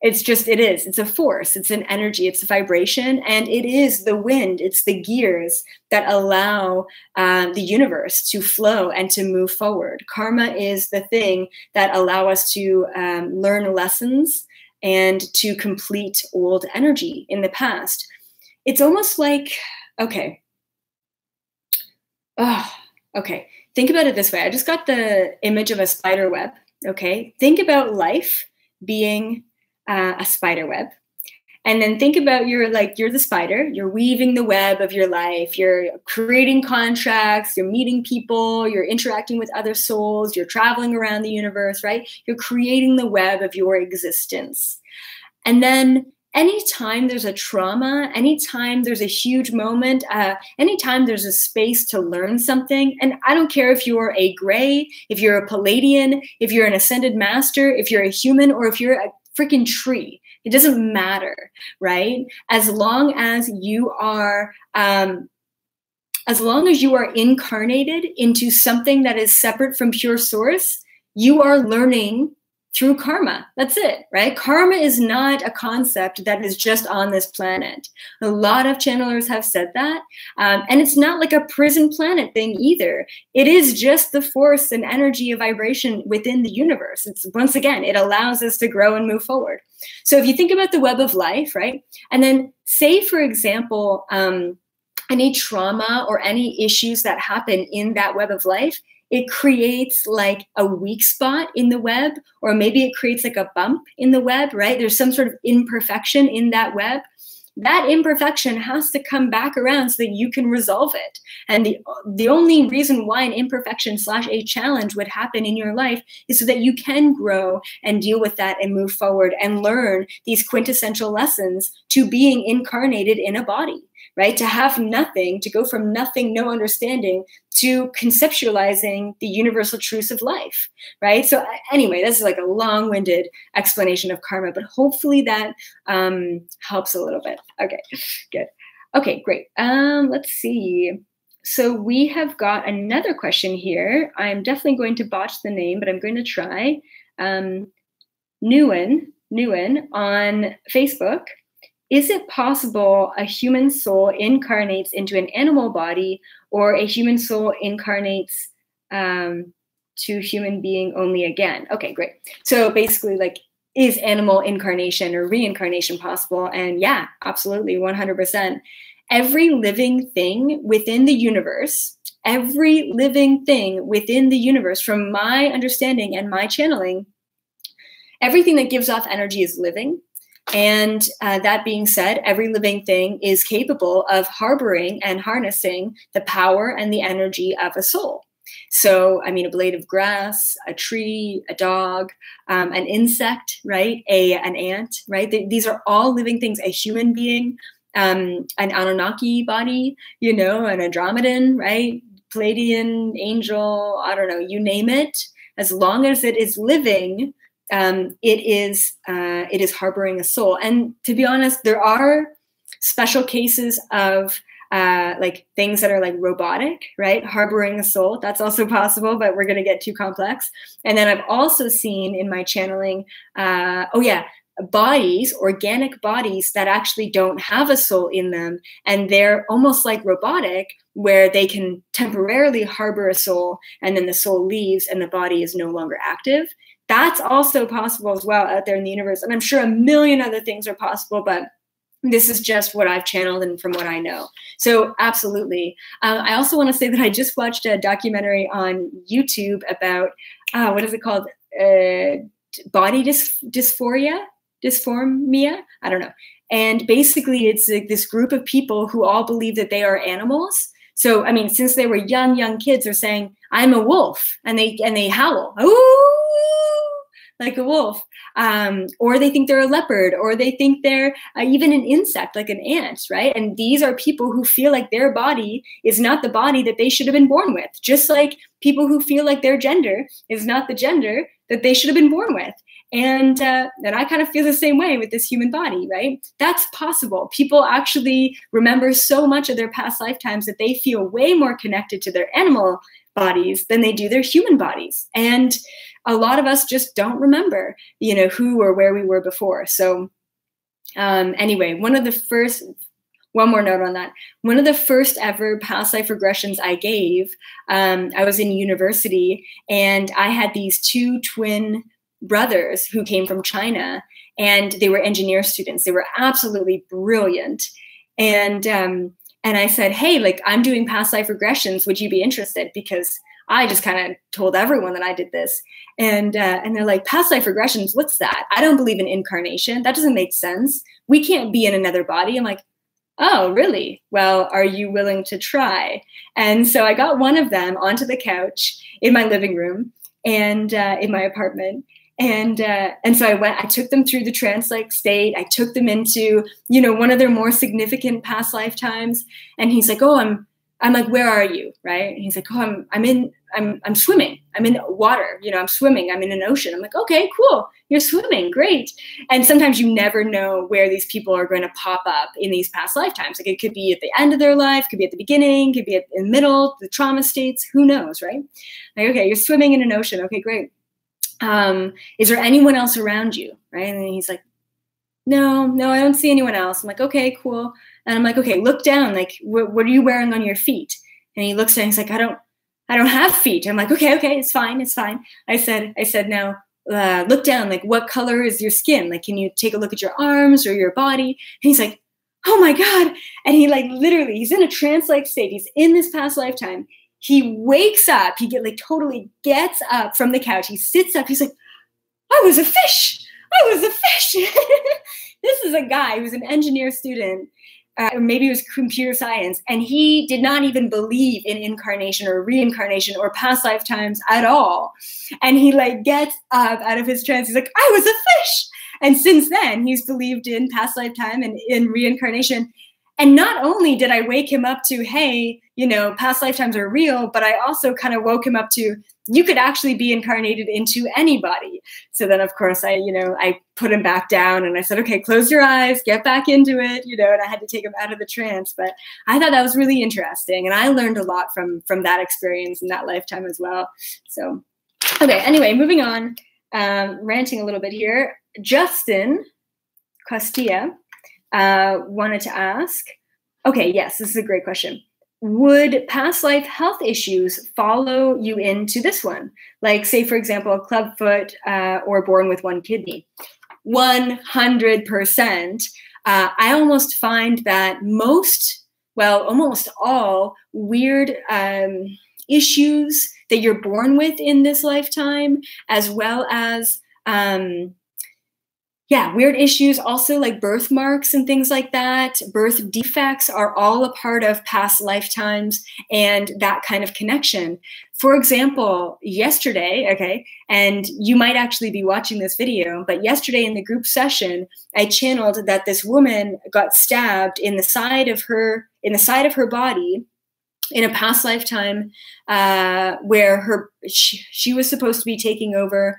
It's a force, it's an energy, it's a vibration, and it is the wind, it's the gears that allow the universe to flow and to move forward. Karma is the thing that allow us to learn lessons and to complete old energy in the past. It's almost like, okay. Think about it this way. I just got the image of a spider web, okay? Think about life being a spider web. And then think about you're the spider, you're weaving the web of your life, you're creating contracts, you're meeting people, you're interacting with other souls, you're traveling around the universe, right? You're creating the web of your existence. And then anytime there's a trauma, anytime there's a huge moment, anytime there's a space to learn something, and I don't care if you're a gray, if you're a Palladian, if you're an ascended master, if you're a human, or if you're a freaking tree. It doesn't matter, right? As long as you are incarnated into something that is separate from pure source, you are learning through karma. That's it, right? Karma is not a concept that is just on this planet. A lot of channelers have said that. And it's not like a prison planet thing either. It is just the force and energy of vibration within the universe. It's, once again, it allows us to grow and move forward. So if you think about the web of life, right? And then say, for example, any trauma or any issues that happen in that web of life, it creates like a weak spot in the web, or maybe it creates like a bump in the web, right? There's some sort of imperfection in that web. that imperfection has to come back around so that you can resolve it. And the only reason why an imperfection / a challenge would happen in your life is so that you can grow and deal with that and move forward and learn these quintessential lessons to being incarnated in a body, right? To have nothing, to go from nothing, no understanding, to conceptualizing the universal truths of life, right? So anyway, this is like a long-winded explanation of karma, but hopefully that helps a little bit. Okay, good. Okay, great. Let's see. So we have got another question here. I'm definitely going to botch the name, but I'm going to try. Nguyen on Facebook. Is it possible a human soul incarnates into an animal body, or a human soul incarnates to human being only again? Okay, great. So basically, like, is animal incarnation or reincarnation possible? And yeah, absolutely, 100%. Every living thing within the universe, from my understanding and my channeling, everything that gives off energy is living. And that being said, every living thing is capable of harboring and harnessing the power and the energy of a soul. So, I mean, a blade of grass, a tree, a dog, an insect, right? An ant, right? These are all living things. A human being, an Anunnaki body, you know, an Andromedan, right? Pleiadian, angel, I don't know, you name it. As long as it is living, it is harboring a soul. And to be honest, there are special cases of like things that are like robotic, right? Harboring a soul. That's also possible, but we're going to get too complex. And then I've also seen in my channeling, bodies, organic bodies that actually don't have a soul in them. And they're almost like robotic, where they can temporarily harbor a soul, and then the soul leaves and the body is no longer active. That's also possible as well out there in the universe. And I'm sure a million other things are possible, but this is just what I've channeled and from what I know. So absolutely. I also want to say that I just watched a documentary on YouTube about, what is it called? Body dysphoria? I don't know. And basically it's like this group of people who all believe that they are animals. So, I mean, since they were young kids, they're saying, I'm a wolf, and they howl, ooh, like a wolf. Or they think they're a leopard, or they think they're even an insect, like an ant, right? And these are people who feel like their body is not the body that they should have been born with, just like people who feel like their gender is not the gender that they should have been born with. And I kind of feel the same way with this human body, right? That's possible. People actually remember so much of their past lifetimes that they feel way more connected to their animal bodies than they do their human bodies. And a lot of us just don't remember, you know, who or where we were before. So anyway, one more note on that. One of the first ever past life regressions I gave, I was in university, and I had these two twin brothers who came from China, and they were engineer students. They were absolutely brilliant. And I said, hey, like, I'm doing past life regressions. Would you be interested? Because I just kind of told everyone that I did this. And they're like, past life regressions, what's that? I don't believe in incarnation. That doesn't make sense. We can't be in another body. I'm like, oh, really? Well, are you willing to try? And so I got one of them onto the couch in my living room and in my apartment. And so I took them through the trance-like state. I took them into, you know, one of their more significant past lifetimes. And he's like, oh, I'm like, where are you? Right. And he's like, oh, I'm swimming. I'm in water. You know, I'm swimming. I'm in an ocean. I'm like, okay, cool. You're swimming. Great. And sometimes you never know where these people are going to pop up in these past lifetimes. Like, it could be at the end of their life, could be at the beginning, could be in the middle, the trauma states, who knows, right? Like, okay, you're swimming in an ocean. Okay, great. Is there anyone else around you? Right. And then he's like, no, I don't see anyone else. I'm like, okay, cool. And I'm like, okay, look down. Like, what are you wearing on your feet? And he looks down. He's like, I don't have feet. I'm like, okay, it's fine. I said, now look down. Like, what color is your skin? Like, can you take a look at your arms or your body? And he's like, oh my God. And he like literally, he's in a trance-like state. He's in this past lifetime. He wakes up. He totally gets up from the couch. He sits up. He's like, I was a fish. this is a guy who's an engineer student, or maybe it was computer science, and he did not even believe in incarnation or reincarnation or past lifetimes at all. And he like gets up out of his trance. He's like, I was a fish. And since then, he's believed in past lifetime and in reincarnation. And not only did I wake him up to, hey, you know, past lifetimes are real, but I also kind of woke him up to, you could actually be incarnated into anybody. So then, of course, I put him back down and I said, okay, close your eyes, get back into it, you know, and I had to take him out of the trance. But I thought that was really interesting. And I learned a lot from that experience in that lifetime as well. So, okay, anyway, moving on, ranting a little bit here. Justin Costilla wanted to ask, okay, yes, this is a great question. Would past life health issues follow you into this one? Like, say, for example, clubfoot or born with one kidney. 100%. I almost find that almost all weird issues that you're born with in this lifetime, as well as weird issues, also like birthmarks and things like that. Birth defects are all a part of past lifetimes and that kind of connection. For example, yesterday, okay, and you might actually be watching this video, but yesterday in the group session, I channeled that this woman got stabbed in the side of her body in a past lifetime where she was supposed to be taking over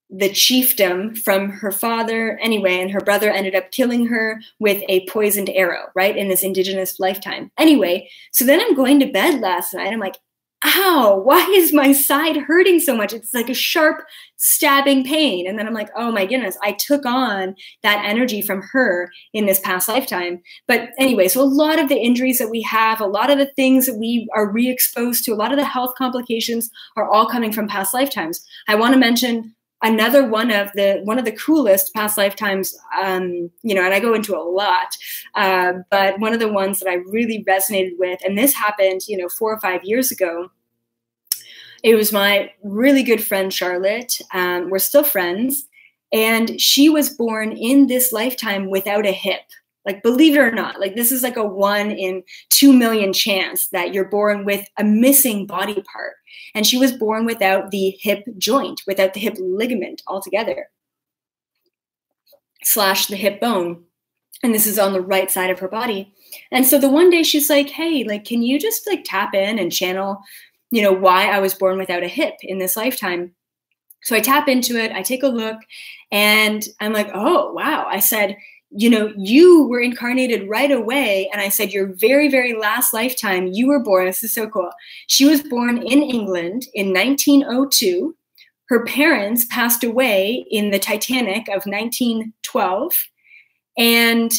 the chiefdom from her father anyway, and her brother ended up killing her with a poisoned arrow, right, in this indigenous lifetime. Anyway, so then I'm going to bed last night. I'm like, ow, why is my side hurting so much? It's like a sharp stabbing pain. And then I'm like, oh my goodness, I took on that energy from her in this past lifetime. But anyway, so a lot of the injuries that we have, a lot of the things that we are re-exposed to, a lot of the health complications are all coming from past lifetimes. I want to mention another one of the coolest past lifetimes, and I go into a lot, but one of the ones that I really resonated with, and this happened, 4 or 5 years ago. It was my really good friend, Charlotte. We're still friends, and she was born in this lifetime without a hip. Like, believe it or not, like this is like a 1 in 2 million chance that you're born with a missing body part. And she was born without the hip joint, without the hip ligament altogether, / the hip bone. And this is on the right side of her body. And so the one day she's like, hey, like, can you just like tap in and channel, why I was born without a hip in this lifetime? So I tap into it, I take a look, and I'm like, oh, wow. I said, you were incarnated right away. And I said, your very, very last lifetime, you were born. This is so cool. She was born in England in 1902. Her parents passed away in the Titanic of 1912. And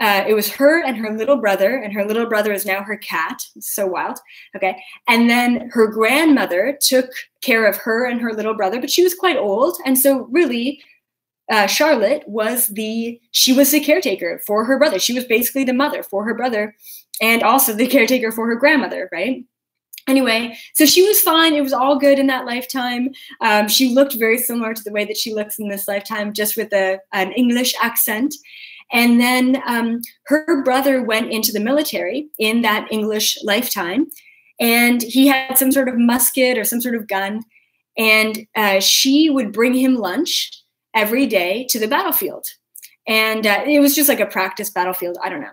it was her and her little brother, and her little brother is now her cat. It's so wild. Okay. And then her grandmother took care of her and her little brother, but she was quite old. And so really, Charlotte was the caretaker for her brother. She was basically the mother for her brother and also the caretaker for her grandmother, right? Anyway, so she was fine. It was all good in that lifetime. She looked very similar to the way that she looks in this lifetime, just with an English accent. And then her brother went into the military in that English lifetime, and he had some sort of musket or some sort of gun, and she would bring him lunch every day to the battlefield. And it was just like a practice battlefield. I don't know.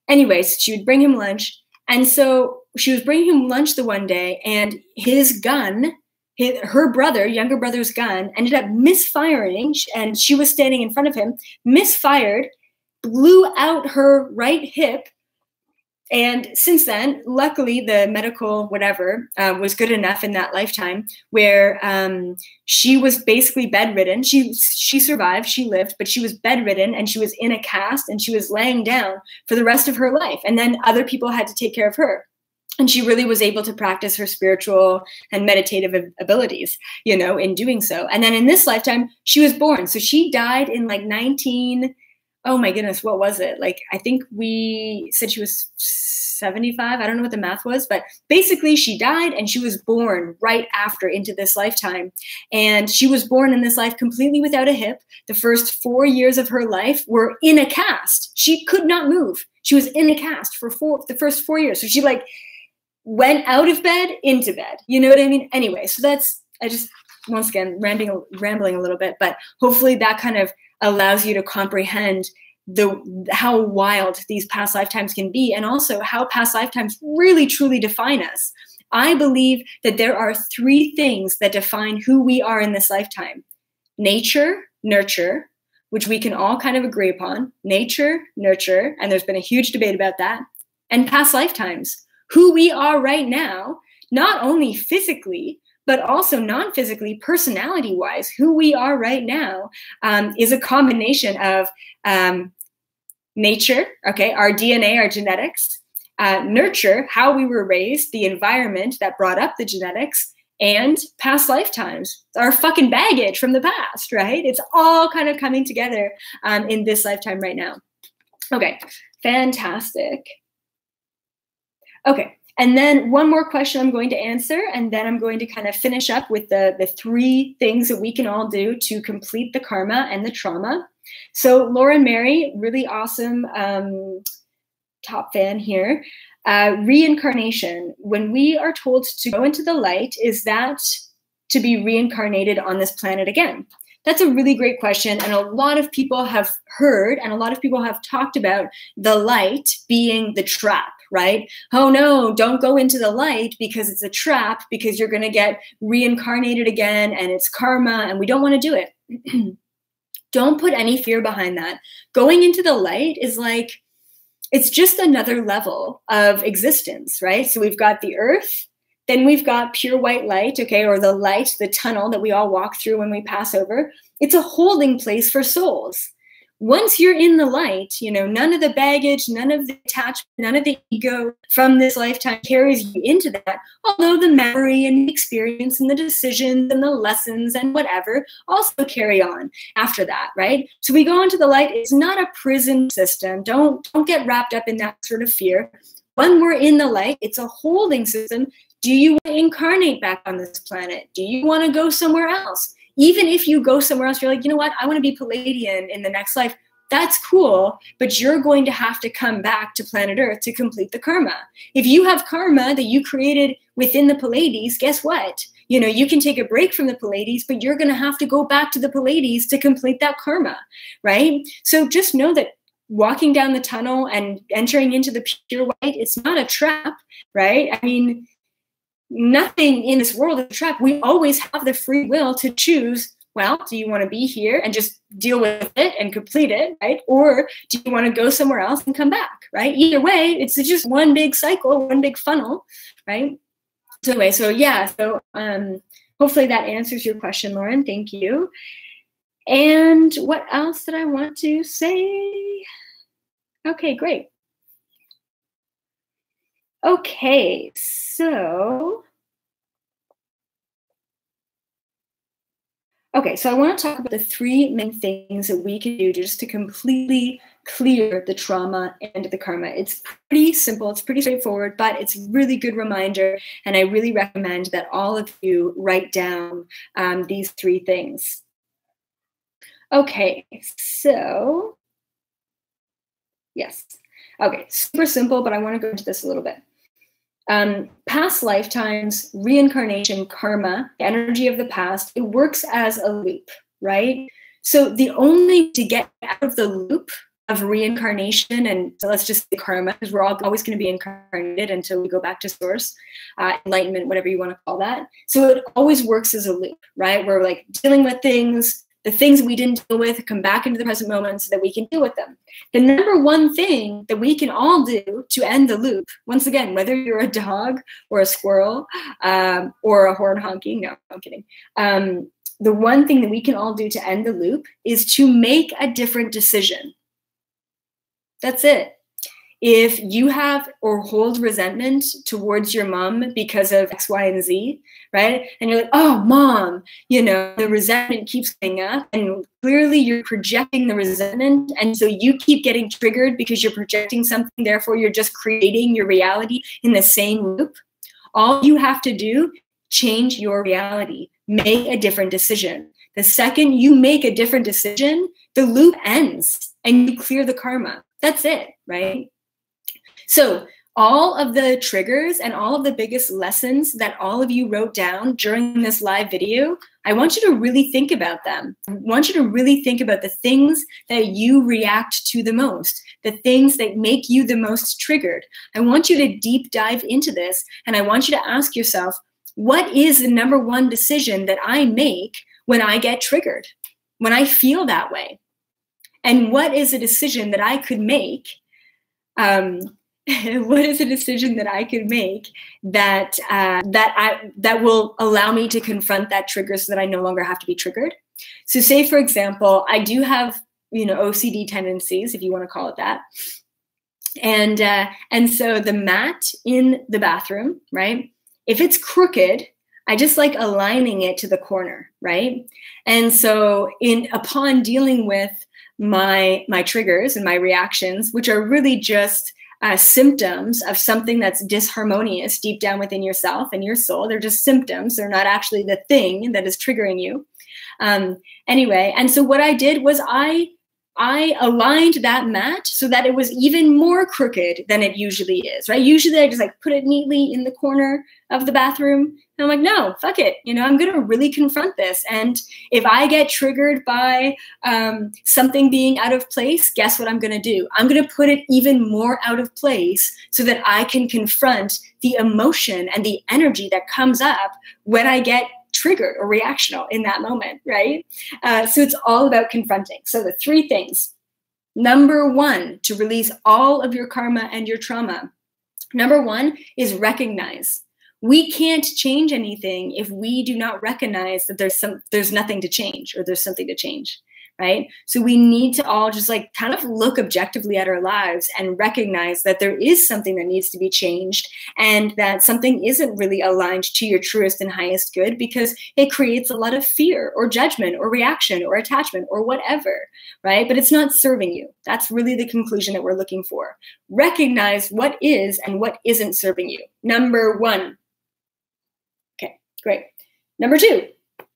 Anyways, she would bring him lunch. And so she was bringing him lunch the one day, and his gun, her younger brother's gun, ended up misfiring. And she was standing in front of him, misfired, blew out her right hip. And since then, luckily, the medical whatever was good enough in that lifetime where she was basically bedridden. She survived, she lived, but she was bedridden and she was in a cast and she was laying down for the rest of her life. And then other people had to take care of her. And she really was able to practice her spiritual and meditative abilities, in doing so. And then in this lifetime, she was born. So she died in like oh my goodness, what was it? Like, I think we said she was 75. I don't know what the math was, but basically she died and she was born right after into this lifetime. And she was born in this life completely without a hip. The first 4 years of her life were in a cast. She could not move. She was in a cast for the first 4 years. So she like went out of bed into bed. You know what I mean? Anyway, so that's, I just, once again, rambling a little bit, but hopefully that kind of allows you to comprehend how wild these past lifetimes can be, and also how past lifetimes really truly define us. I believe that there are 3 things that define who we are in this lifetime: nature, nurture, which we can all kind of agree upon, nature, nurture, and there's been a huge debate about that, and past lifetimes, who we are right now, not only physically, but also non-physically, personality-wise, who we are right now is a combination of nature, okay, our DNA, our genetics, nurture, how we were raised, the environment that brought up the genetics, and past lifetimes, our fucking baggage from the past, right? It's all kind of coming together in this lifetime right now. Okay, fantastic. Okay. And then one more question I'm going to answer, and then I'm going to kind of finish up with the 3 things that we can all do to complete the karma and the trauma. So Lauren Mary, really awesome top fan here. Reincarnation. When we are told to go into the light, is that to be reincarnated on this planet again? That's a really great question. And a lot of people have heard, and a lot of people have talked about the light being the trap, right? Oh no, don't go into the light because it's a trap, because you're going to get reincarnated again and it's karma and we don't want to do it. Don't put any fear behind that. Going into the light is like, it's just another level of existence, right? So we've got the earth, then we've got pure white light, okay, or the light, the tunnel that we all walk through when we pass over. It's a holding place for souls. Once you're in the light, you know, none of the baggage, none of the attachment, none of the ego from this lifetime carries you into that, although the memory and the experience and the decisions and the lessons and whatever also carry on after that, right? So we go into the light. It's not a prison system. Don't get wrapped up in that sort of fear. When we're in the light, it's a holding system. Do you want to incarnate back on this planet? Do you want to go somewhere else? Even if you go somewhere else, you're like, you know what? I want to be Palladian in the next life. That's cool, but you're going to have to come back to planet Earth to complete the karma. If you have karma that you created within the Pallades, guess what? You know, you can take a break from the Pallades, but you're going to have to go back to the Pallades to complete that karma, right? So just know that walking down the tunnel and entering into the pure white, it's not a trap, right? I mean, nothing in this world is a trap. We always have the free will to choose, well, do you want to be here and just deal with it and complete it, right? Or do you want to go somewhere else and come back, right? Either way, it's just one big cycle, one big funnel, right? So anyway, so yeah, so hopefully that answers your question, Lauren. Thank you. And what else did I want to say? Okay, great. Okay, so I want to talk about the 3 main things that we can do just to completely clear the trauma and the karma. It's pretty simple, it's pretty straightforward, but it's a really good reminder, and I really recommend that all of you write down these 3 things. Okay, so yes. Okay, super simple, but I want to go into this a little bit. Past lifetimes, reincarnation, karma, energy of the past, it works as a loop, right? So the only to get out of the loop of reincarnation, and so let's just say karma, because we're all always going to be incarnated until we go back to source, enlightenment, whatever you want to call that. So it always works as a loop, right? We're like dealing with things, the things we didn't deal with come back into the present moment so that we can deal with them. The number one thing that we can all do to end the loop, once again, whether you're a dog or a squirrel or a horn honking, no, I'm kidding. The one thing that we can all do to end the loop is to make a different decision. That's it. if you have or hold resentment towards your mom because of X, Y, and Z, right? And you're like, oh, mom, the resentment keeps coming up, and clearly you're projecting the resentment. And so you keep getting triggered because you're projecting something. Therefore, you're just creating your reality in the same loop. All you have to do, change your reality, make a different decision. The second you make a different decision, the loop ends and you clear the karma. That's it, right? So all of the triggers and all of the biggest lessons that all of you wrote down during this live video, I want you to really think about them. I want you to really think about the things that you react to the most, the things that make you the most triggered. I want you to deep dive into this, and I want you to ask yourself, what is the number one decision that I make when I get triggered, when I feel that way? And what is a decision that I could make what is a decision that I could make that will allow me to confront that trigger so that I no longer have to be triggered? So say, for example, I do have, OCD tendencies, if you want to call it that. And so the mat in the bathroom, right? If it's crooked, I just like aligning it to the corner, right? And so upon dealing with my triggers and my reactions, which are really just symptoms of something that's disharmonious deep down within yourself and your soul. They're just symptoms. They're not actually the thing that is triggering you. Anyway, and so what I did was I aligned that mat so that it was even more crooked than it usually is, right? Usually I just like put it neatly in the corner of the bathroom. And I'm like, no, fuck it. I'm going to really confront this. And if I get triggered by something being out of place, guess what I'm going to do? I'm going to put it even more out of place so that I can confront the emotion and the energy that comes up when I get triggered or reactional in that moment, right? So it's all about confronting. So the three things. Number one, to release all of your karma and your trauma. Number one is recognize. We can't change anything if we do not recognize that there's nothing to change or there's something to change, right? So we need to all just like kind of look objectively at our lives and recognize that there is something that needs to be changed and that something isn't really aligned to your truest and highest good because it creates a lot of fear or judgment or reaction or attachment or whatever, right? But it's not serving you. That's really the conclusion that we're looking for. Recognize what is and what isn't serving you. Number one. Okay, great. Number two,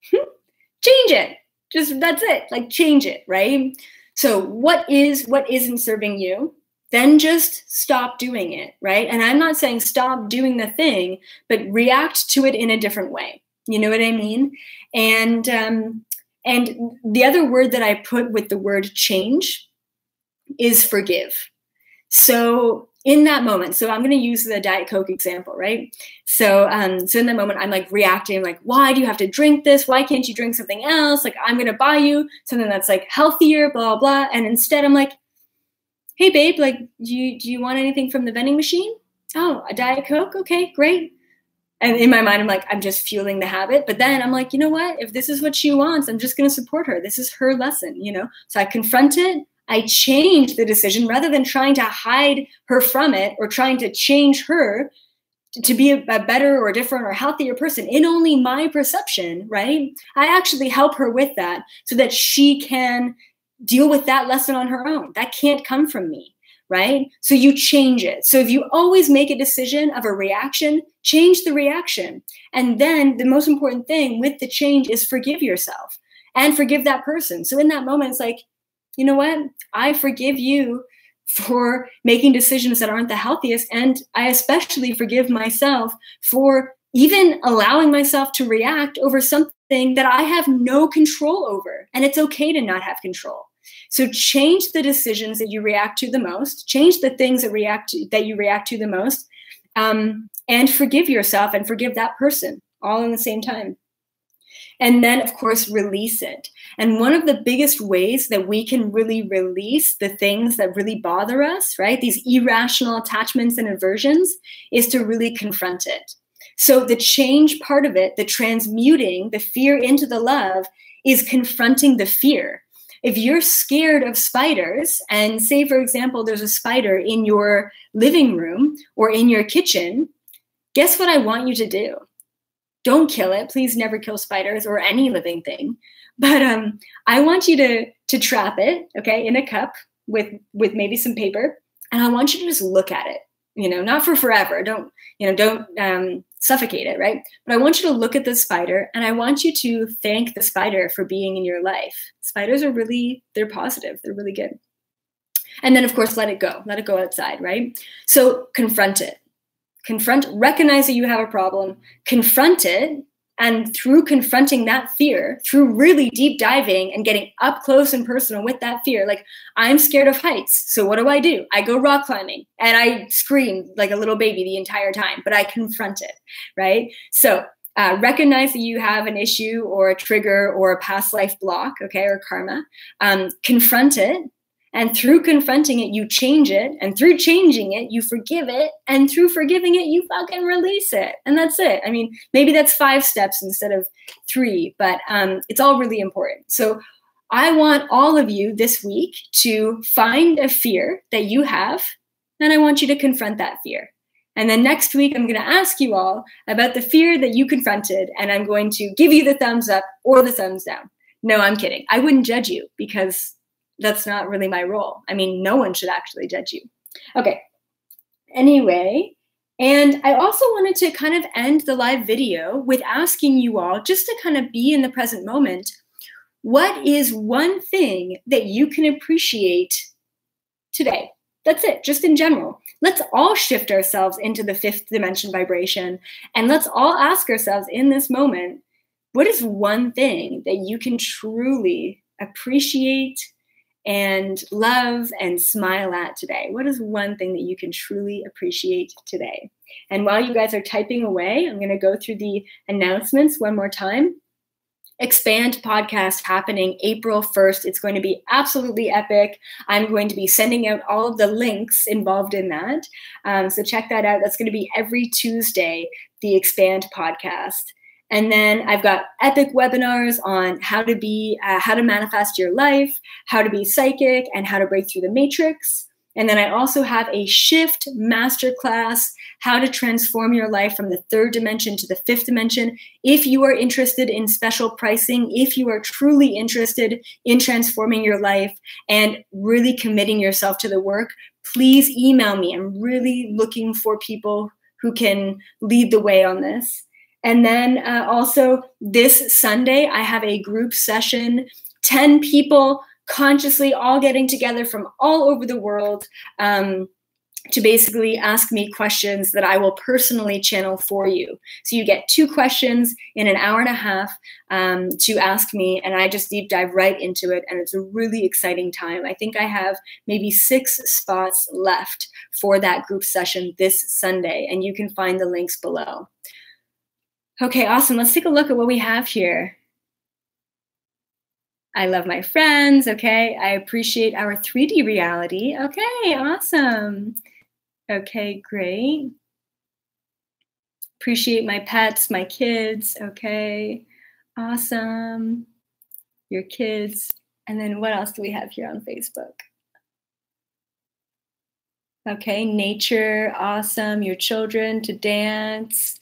change it. Just that's it, like change it, right? So what isn't serving you, then just stop doing it, right? And I'm not saying stop doing the thing, but react to it in a different way. You know what I mean? And the other word that I put with the word change is forgive. So in that moment, so I'm going to use the Diet Coke example, right? So in that moment, I'm like reacting, like, why do you have to drink this? Why can't you drink something else? Like, I'm going to buy you something that's like healthier, blah, blah. And instead I'm like, hey babe, like, do you want anything from the vending machine? Oh, a Diet Coke? Okay, great. And in my mind, I'm like, I'm just fueling the habit. But then I'm like, you know what? If this is what she wants, I'm just going to support her. This is her lesson, So I confront it. I change the decision rather than trying to hide her from it or trying to change her to be a better or different or healthier person in only my perception, right? I actually help her with that so that she can deal with that lesson on her own. That can't come from me, right? So you change it. So if you always make a decision of a reaction, change the reaction. And then the most important thing with the change is forgive yourself and forgive that person. So in that moment, it's like, you know what? I forgive you for making decisions that aren't the healthiest. And I especially forgive myself for even allowing myself to react over something that I have no control over. And it's okay to not have control. So change the decisions that you react to the most, change the things that you react to the most, and forgive yourself and forgive that person all in the same time. And then, of course, release it. And one of the biggest ways that we can really release the things that really bother us, right, these irrational attachments and aversions, is to really confront it. So the change part of it, the transmuting the fear into the love, is confronting the fear. if you're scared of spiders, and say, for example, there's a spider in your living room or in your kitchen, guess what I want you to do? Don't kill it. Please never kill spiders or any living thing. But I want you to trap it, okay, in a cup with maybe some paper, and I want you to just look at it. Not for forever. Don't suffocate it, right? But I want you to look at the spider, and I want you to thank the spider for being in your life. Spiders are they're positive. They're really good. And then, of course, let it go. Let it go outside, right? So confront it. Recognize that you have a problem, confront it, and through confronting that fear, through really deep diving and getting up close and personal with that fear, like, I'm scared of heights, so what do? I go rock climbing, and I scream like a little baby the entire time, but I confront it, right? So recognize that you have an issue or a trigger or a past life block, okay, or karma. Confront it. And through confronting it, you change it. And through changing it, you forgive it. And through forgiving it, you fucking release it. And that's it. I mean, maybe that's 5 steps instead of 3, but it's all really important. So I want all of you this week to find a fear that you have, and I want you to confront that fear. And then next week, I'm going to ask you all about the fear that you confronted, and I'm going to give you the thumbs up or the thumbs down. No, I'm kidding. I wouldn't judge you because that's not really my role. I mean, no one should actually judge you. Okay. Anyway, and I also wanted to kind of end the live video with asking you all just to kind of be in the present moment. What is one thing that you can appreciate today? That's it, just in general. Let's all shift ourselves into the 5th dimension vibration, and let's all ask ourselves in this moment, what is one thing that you can truly appreciate and love and smile at today? What is one thing that you can truly appreciate today? And while you guys are typing away, I'm going to go through the announcements one more time. Expand podcast happening April 1st. It's going to be absolutely epic. I'm going to be sending out all of the links involved in that. So check that out. That's going to be every Tuesday, the Expand podcast. And then I've got epic webinars on how to manifest your life, how to be psychic, and how to break through the matrix. And then I also have a shift masterclass, how to transform your life from the 3rd dimension to the 5th dimension. If you are interested in special pricing, if you are truly interested in transforming your life and really committing yourself to the work, please email me. I'm really looking for people who can lead the way on this. And then also this Sunday, I have a group session, 10 people consciously all getting together from all over the world to basically ask me questions that I will personally channel for you. So you get 2 questions in an hour and a half to ask me, and I just deep dive right into it. And it's a really exciting time. I think I have maybe 6 spots left for that group session this Sunday, and you can find the links below. Okay, awesome. Let's take a look at what we have here. I love my friends. Okay, I appreciate our 3D reality. Okay, awesome. Okay, great. Appreciate my pets, my kids. Okay, awesome. Your kids. And then what else do we have here on Facebook? Okay, nature, awesome. Your children to dance.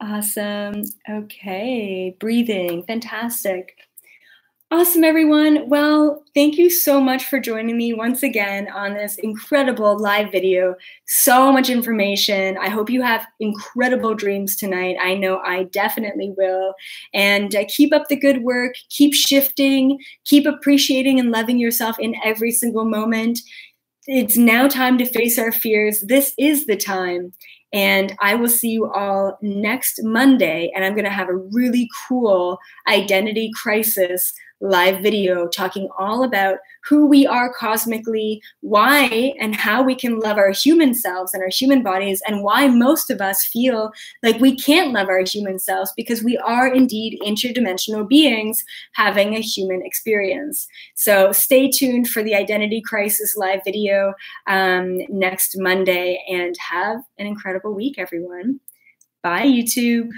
Awesome. Okay. Breathing. Fantastic. Awesome, everyone. Well, thank you so much for joining me once again on this incredible live video. So much information. I hope you have incredible dreams tonight. I know I definitely will. And keep up the good work. Keep shifting. Keep appreciating and loving yourself in every single moment. It's now time to face our fears. This is the time. And I will see you all next Monday. And I'm going to have a really cool identity crisis live video talking all about who we are cosmically, why and how we can love our human selves and our human bodies, and why most of us feel like we can't love our human selves because we are indeed interdimensional beings having a human experience. So stay tuned for the Identity Crisis live video next Monday, and have an incredible week, everyone. Bye, YouTube.